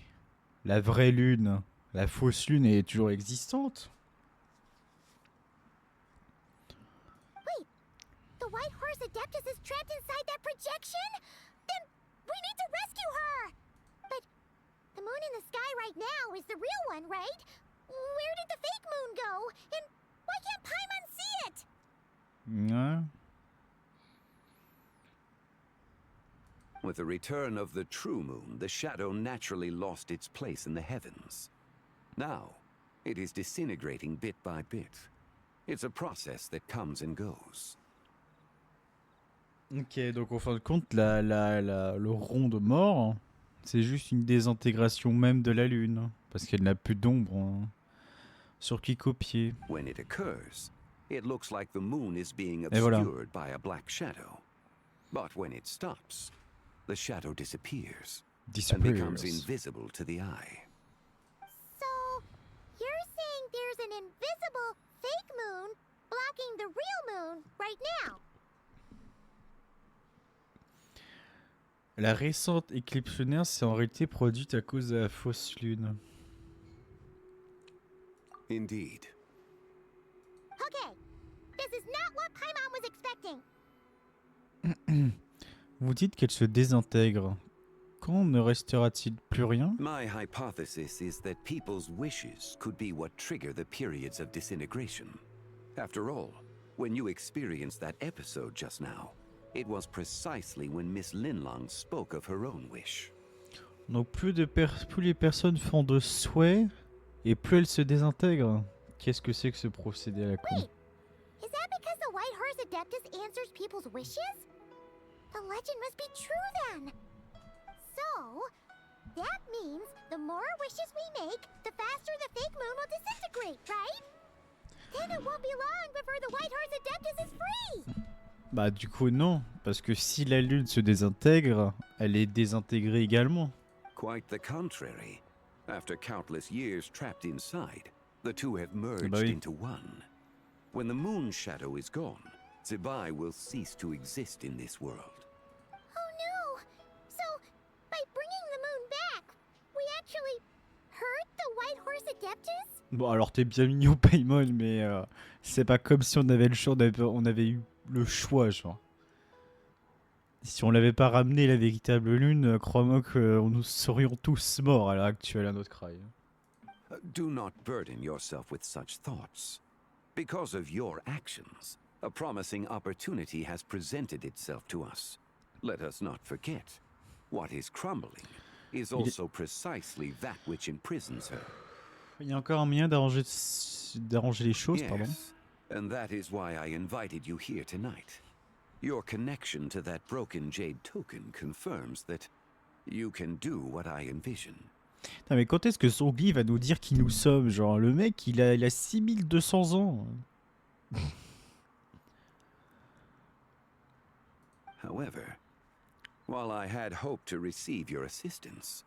la vraie lune, la fausse lune est toujours existante. The White Horse Adeptus is trapped inside that projection? Then we need to rescue her! But the moon in the sky right now is the real one, right? Where did the fake moon go? And why can't Paimon see it? Ouais. With the return of the true moon, the shadow naturally lost its place in the heavens. Now, it is disintegrating bit by bit. It's a process that comes and goes. Ok, donc en fin de compte, le rond de mort, c'est juste une désintégration même de la lune, parce qu'elle n'a plus d'ombre sur qui copier. When it occurs, it looks like the moon is being obscured by a black shadow. But when it stops, the shadow disappears and becomes invisible to the eye. So, you're saying there's an invisible fake moon blocking the real moon right now? La récente éclipse lunaire s'est en réalité produite à cause de la fausse lune. Indeed. Okay, this is not what Paimon was expecting. Vous dites qu'elle se désintègre. Quand ne restera-t-il plus rien? My hypothesis is that people's wishes could be what trigger the periods of disintegration. After all, when you experienced that episode just now, it was precisely when Miss Linlong spoke of her own wish. Donc plus les personnes font de souhaits et plus elles se désintègrent. Qu'est-ce que c'est que ce procédé à la con? Wait, is that because the White Horse Adeptus answers people's wishes? The legend must be true then. So, That means the more wishes we make, the faster the fake moon will disintegrate, right? Then it won't be long before the White Horse Adeptus is free! Bah du coup non, parce que si la lune se désintègre, elle est désintégrée également. Quite the contrary. After countless years trapped inside, the two have merged Bah oui. into one. When the moon shadow is gone, Zebai will cease to exist in this world. Oh no! So, by bringing the moon back, we actually hurt the White Horse Adeptus? Bon alors t'es bien mignon Paimon, mais c'est pas comme si on avait le choix, on avait eu le choix genre. Si on l'avait pas ramené la véritable lune, crois-moi que nous serions tous morts à l'heure actuelle à notre craie. Do not burden yourself with such thoughts. Because of your actions, a promising opportunity has presented itself to us. Let us not forget, what is crumbling is also precisely that which imprisons her. Il y a encore un moyen d'arranger les choses, pardon. Yes, and that is why I invited you here tonight. Your connection to that broken jade token confirms that you can do what I envision. Non mais quand est-ce que Zhongli va nous dire qui nous sommes? Genre le mec il a 6200 ans. However, while I had hoped to receive your assistance,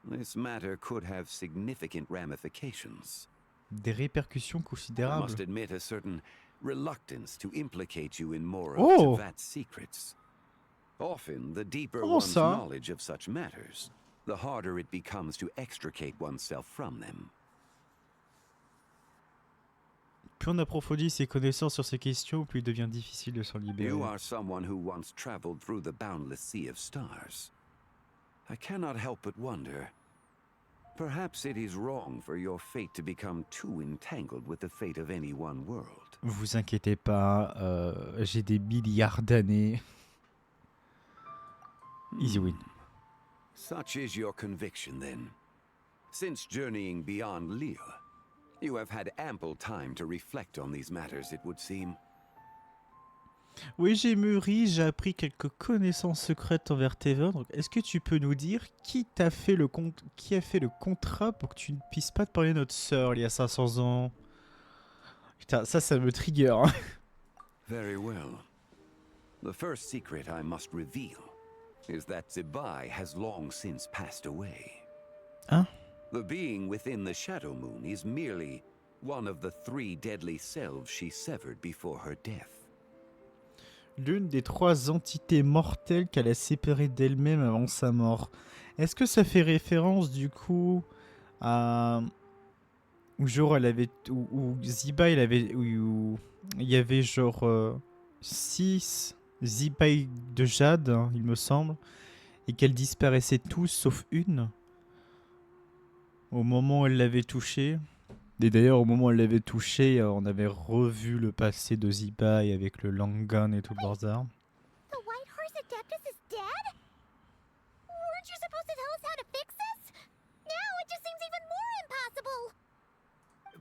this matter could have significant ramifications. Des répercussions I considérables. must admit a certain reluctance to implicate you in more of Oh! Tevat's secrets. Often, the deeper Oh, one's ça. knowledge of such matters, the harder it becomes to extricate oneself from them. Plus on approfondit ses connaissances sur ces questions, plus il devient difficile de s'en libérer. You are someone who once traveled through the boundless sea of stars. I cannot help but wonder. Perhaps it is wrong for your fate to become too entangled with the fate of any one world. Vous inquiétez pas, j'ai des milliards d'années. Easy win. Such is your conviction, then. Since journeying beyond Lille, you have had ample time to reflect on these matters, it would seem. Oui, j'ai mûri, j'ai appris quelques connaissances secrètes envers Tevan. Donc, est-ce que tu peux nous dire qui a fait le contrat pour que tu ne puisses pas te parler de notre sœur il y a 500 ans? Putain, ça me trigger. Hein. Very well. The first secret I must reveal is that Zebai has long since passed away. Hein? The being within the Shadow Moon is merely one of the 3 deadly selves she severed before her death. L'une des 3 entités mortelles qu'elle a séparées d'elle-même avant sa mort. Est-ce que ça fait référence du coup à où genre elle avait où Ziba il avait où il y avait genre 6 Zibai de jade, hein, il me semble, et qu'elles disparaissaient tous sauf une au moment où elle l'avait touchée. Et d'ailleurs, au moment où elle l'avait touché, on avait revu le passé de Zibai avec le Langan et tout le bazar. The White Horse Adeptus is dead? Weren't you supposed to tell us how to fix this? Now it just seems even more impossible!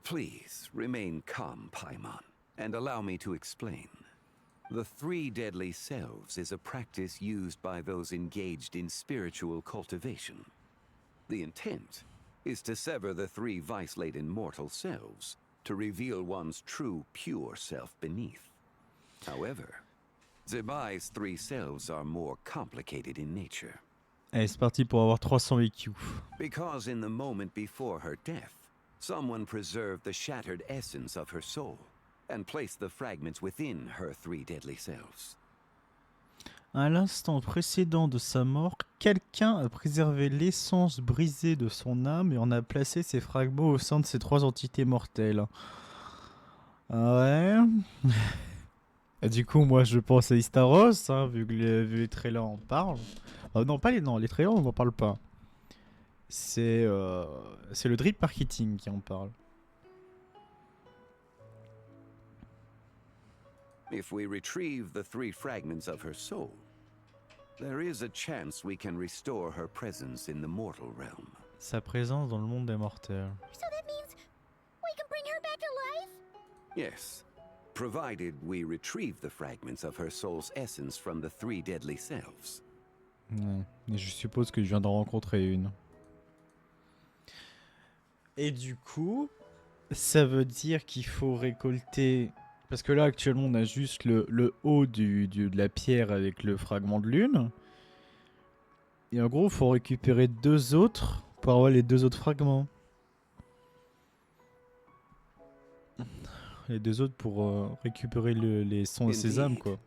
Please remain calm, Paimon, and allow me to explain. The 3 deadly selves is a practice used by those engaged in spiritual cultivation. The intent is to sever the 3 vice-laden mortal selves to reveal one's true, pure self beneath. However, Zebai's 3 selves are more complicated in nature. Allez, c'est parti pour avoir 300 IQ. Because in the moment before her death, someone preserved the shattered essence of her soul and placed the fragments within her 3 deadly selves. À l'instant précédent de sa mort, quelqu'un a préservé l'essence brisée de son âme et en a placé ses fragments au sein de ces 3 entités mortelles. Ouais. Et du coup, moi je pense à Istaros, hein, vu que les trailers en parlent. Non, pas les trailers, on n'en parle pas. C'est le drip marketing qui en parle. If we retrieve the 3 fragments of her soul, there is a chance we can restore her presence in the mortal realm. Sa présence dans le monde des mortels. So that means we can bring her back to life? Yes, provided we retrieve the fragments of her soul's essence from the 3 deadly selves. Ouais. Et je suppose que je viens d'en rencontrer une. Et du coup, ça veut dire qu'il faut récolter... Parce que là, actuellement, on a juste le haut de la pierre avec le fragment de lune. Et en gros, il faut récupérer 2 autres pour avoir les 2 autres fragments. Les 2 autres pour récupérer les sons et sésame, quoi.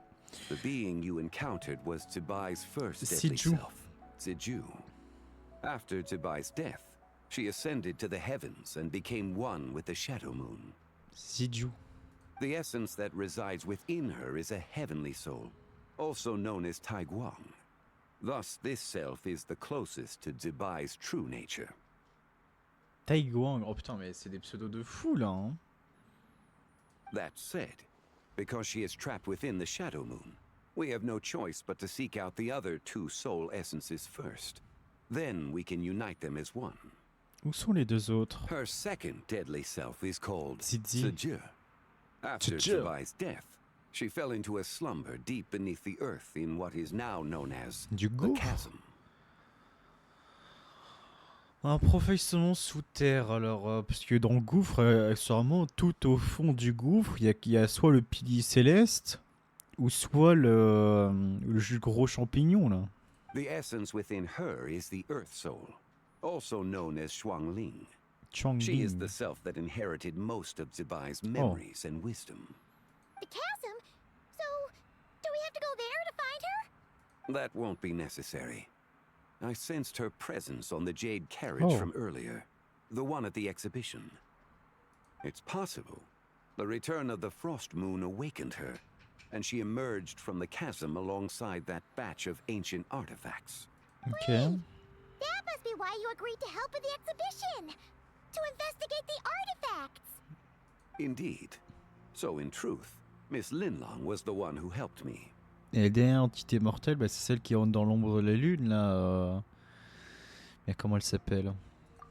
The being you encountered was Tibai's first deadly Siju. self, Siju. After Tibai's death, she ascended to the heavens and became one with the Shadow Moon. Siju. The essence that resides within her is a heavenly soul, also known as Taiguang. Thus, this self is the closest to Tibai's true nature. Taiguang, oh putain, mais c'est des pseudos de fou là, hein. That said, because she is trapped within the Shadow Moon, we have no choice but to seek out the other 2 soul essences first. Then we can unite them as one. Où sont les 2 autres? Her second deadly self is called Zizi. Sejeu. After Sejeu. Tibai's death, she fell into a slumber deep beneath the earth in what is now known as Du the gouffre. chasm. Un professeur sous terre, alors, parce que dans le gouffre, sûrement, tout au fond du gouffre, il y a soit le pilier céleste, ou soit le gros champignon, là. The essence within her is the Earth Soul, also known as Shuangling. She is the self that inherited most of Zibai's memories and wisdom. The chasm? So, do we have to go there to find her? That won't be necessary. I sensed her presence on the jade carriage from earlier, the one at the exhibition. It's possible the return of the Frost Moon awakened her, and she emerged from the chasm alongside that batch of ancient artifacts. Okay. That must be why you agreed to help with the exhibition! To investigate the artifacts! Indeed. So in truth, Miss Linlong was the one who helped me. Et la dernière entité mortelle, bah, c'est celle qui rentre dans l'ombre de la lune, là. Mais comment elle s'appelle?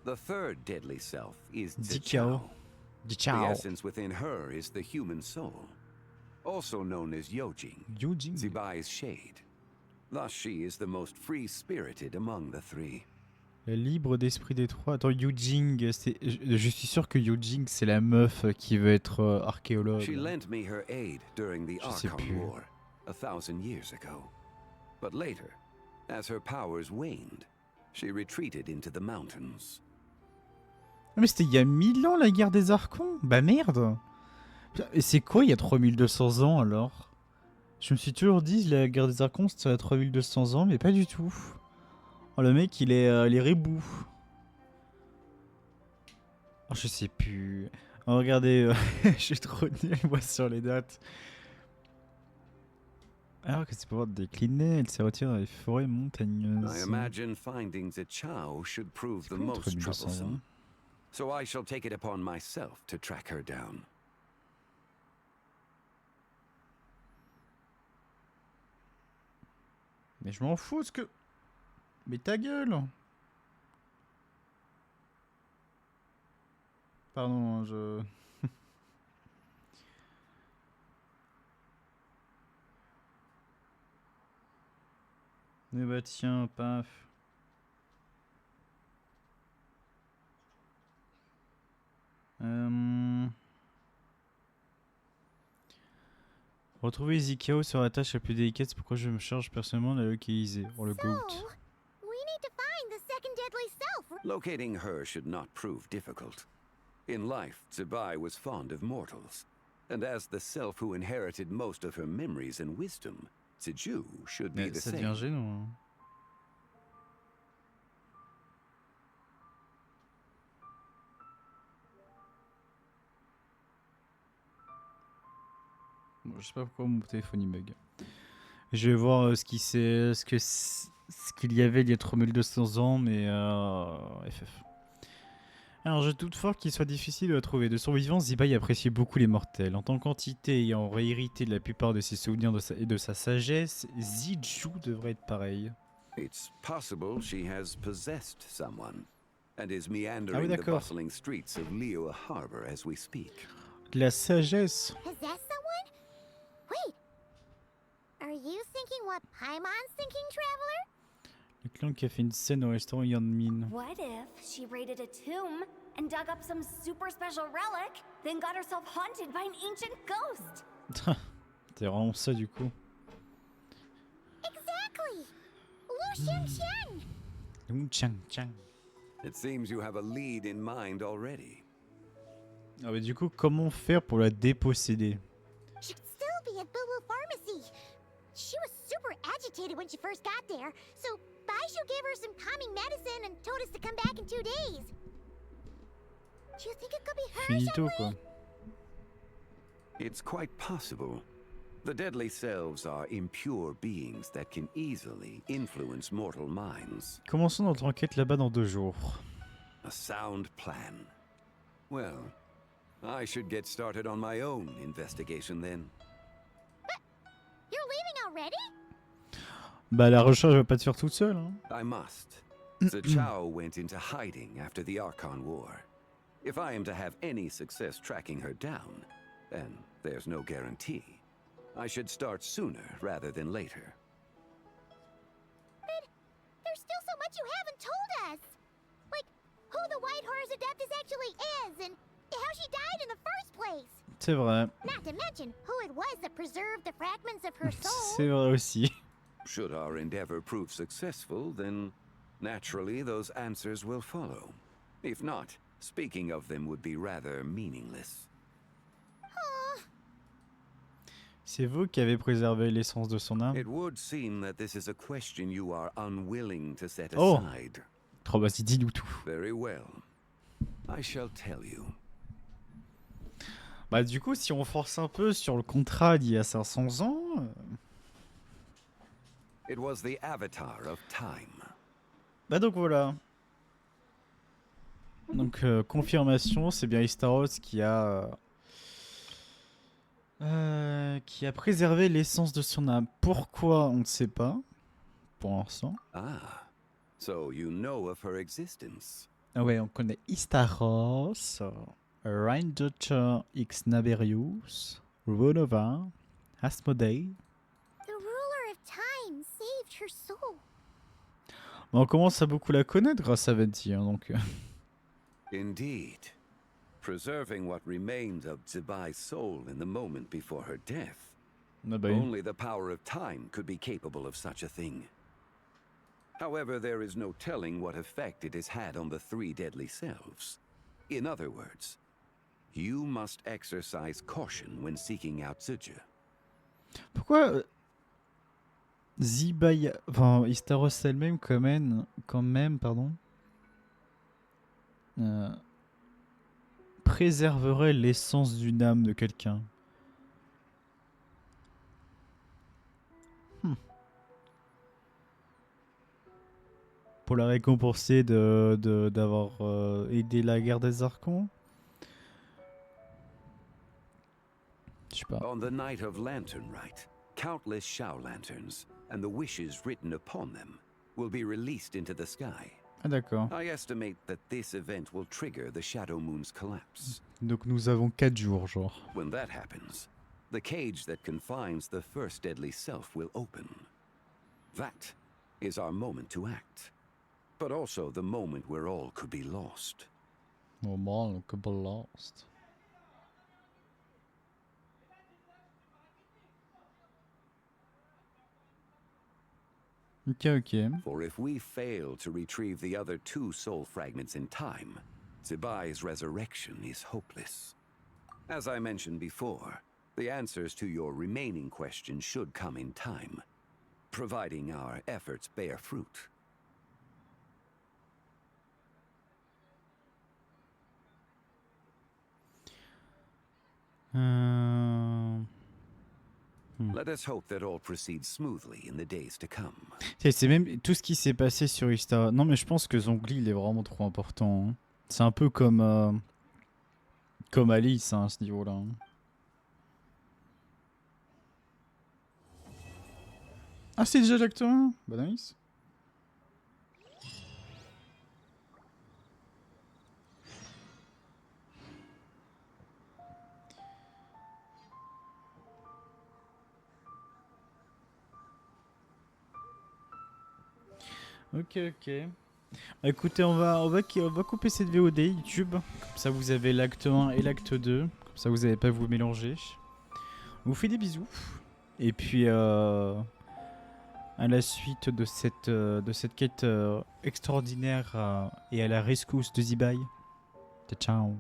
The third deadly self is Zichao. The essence within her is the human soul, also known as Yojing, Zibai's shade. Thus she is the most free-spirited among the 3. La libre d'esprit des 3. Attends, Yujing, je suis sûr que Yujing, c'est la meuf qui veut être archéologue. She lent me her aid during the Archon War 1,000 years ago. But later, as her powers waned, she retreated into the mountains. Ah, mais c'était il y a 1000 ans la guerre des Archons? Bah merde! Et c'est quoi il y a 3200 ans alors? Je me suis toujours dit la guerre des Archons c'était à 3200 ans, mais pas du tout. Oh, le mec il est rebou. Oh, je sais plus. Oh, regardez, je suis trop nul moi sur les dates. Alors que c'est pour décliner, elle s'est retirée dans les forêts montagneuses. I imagine finding Zichao should prove the most troublesome. So I shall take it upon myself to track her down. Mais je m'en fous ce que... Mais ta gueule! Pardon, je... Mais bah tiens, paf. Retrouver Zikao sur la tâche la plus délicate, c'est pourquoi je me charge personnellement de la localiser. Oh le goat. We need to find the second deadly self. Locating her should not prove difficult. In life, Zibai was fond of mortals, and as the self who inherited most of her memories and wisdom, Ziju should be the Ça same. devient gênant. Bon, je sais pas pourquoi mon téléphone il bug. Je vais voir ce qu'il y avait il y a 3200 ans, mais FF. Alors, je doute fort qu'il soit difficile de la trouver. De son vivant, Zibai appréciait beaucoup les mortels. En tant qu'entité ayant réhérité de la plupart de ses souvenirs et de sa sagesse, Ziju devrait être pareil. It's possible she has possessed someone, and is meandering the bustling streets of Liyue Harbor as we speak. De la sagesse. Possess someone? Wait. Are you thinking what Paimon's thinking, traveler? Le clan qui a fait une scène au restaurant Yanmin. What if she raided a tomb and dug up some super special relic, then got herself haunted by an ancient ghost. C'est vraiment ça du coup. Exactly. Lu Xiangxiang. Lu Xiangxiang. It seems you have a lead in mind already. Ah mais du coup, comment faire pour la déposséder? Should still be at Boo Boo Pharmacy. She was super agitated when she first got there, so Baishu gave her some calming medicine and told us to come back in 2 days. Do you think it could be her, Finito quoi. It's quite possible. The deadly selves are impure beings that can easily influence mortal minds. Commençons notre enquête là-bas dans 2 jours. A sound plan. Well, I should get started on my own investigation then. You're leaving already? Bah la recherche va pas te faire toute seule. Hein. I must. The Chao went into hiding after the Archon War. If I am to have any success tracking her down, and there's no guarantee, I should start sooner rather than later. But there's still so much you haven't told us. Like, who the White Horse Adeptus actually is, and how she died in the first place. C'est vrai. Not to mention who it was that preserved the fragments of her soul. C'est vrai aussi. Should our endeavor prove successful, then naturally those answers will follow. If not, speaking of them would be rather meaningless. C'est vous qui avez préservé l'essence de son âme. It would seem that this is a question you are unwilling to set Oh. aside. Trop vas-y, dis-nous tout. Very well. I shall tell you. Bah du coup, si on force un peu sur le contrat d'il y a 500 ans... It was the avatar of time. Bah donc voilà. Donc confirmation, c'est bien Istaros qui a préservé l'essence de son âme. Pourquoi, on ne sait pas, pour l'instant. Ah, so you know of her existence. Ah ouais, on connaît Istaros, Reindotter X Naberius, Runova, Asmodee. The ruler of time saved her soul. On commence à beaucoup la connaître grâce à Venti, hein, donc... Indeed. Preserving what remained of Zibai's soul in the moment before her death. Ah bah oui. Only the power of time could be capable of such a thing. However, there is no telling what effect it has had on the 3 deadly selves. In other words, you must exercise caution when seeking out Zuje. Pourquoi Zibai, enfin Istaros elle-même quand même, pardon, préserverait l'essence d'une âme de quelqu'un? Pour la récompenser d'avoir aidé la guerre des Archons? Je sais pas. On the night of Lantern Rite, countless Shao lanterns and the wishes written upon them will be released into the sky. Ah d'accord. I estimate that this event will trigger the Shadow Moon's collapse. Donc nous avons 4 jours, genre. When that happens, the cage that confines the first deadly self will open. That is our moment to act, but also the moment where all could be lost. All could be lost. Okay. For if we fail to retrieve the other 2 soul fragments in time, Zibai's resurrection is hopeless. As I mentioned before, the answers to your remaining questions should come in time, providing our efforts bear fruit. Let us hope that all proceeds smoothly in the days to come. C'est même tout ce qui s'est passé sur Istaros. Non mais je pense que Zhongli il est vraiment trop important. Hein. C'est un peu comme Alice hein, à ce niveau-là. Hein. Ah c'est déjà l'acteur. Bah nice. Ok. Écoutez, on va couper cette VOD YouTube. Comme ça, vous avez l'acte 1 et l'acte 2. Comme ça, vous n'allez pas vous mélanger. On vous fait des bisous. Et puis, à la suite de cette quête extraordinaire et à la rescousse de Zibai. Ciao, ciao.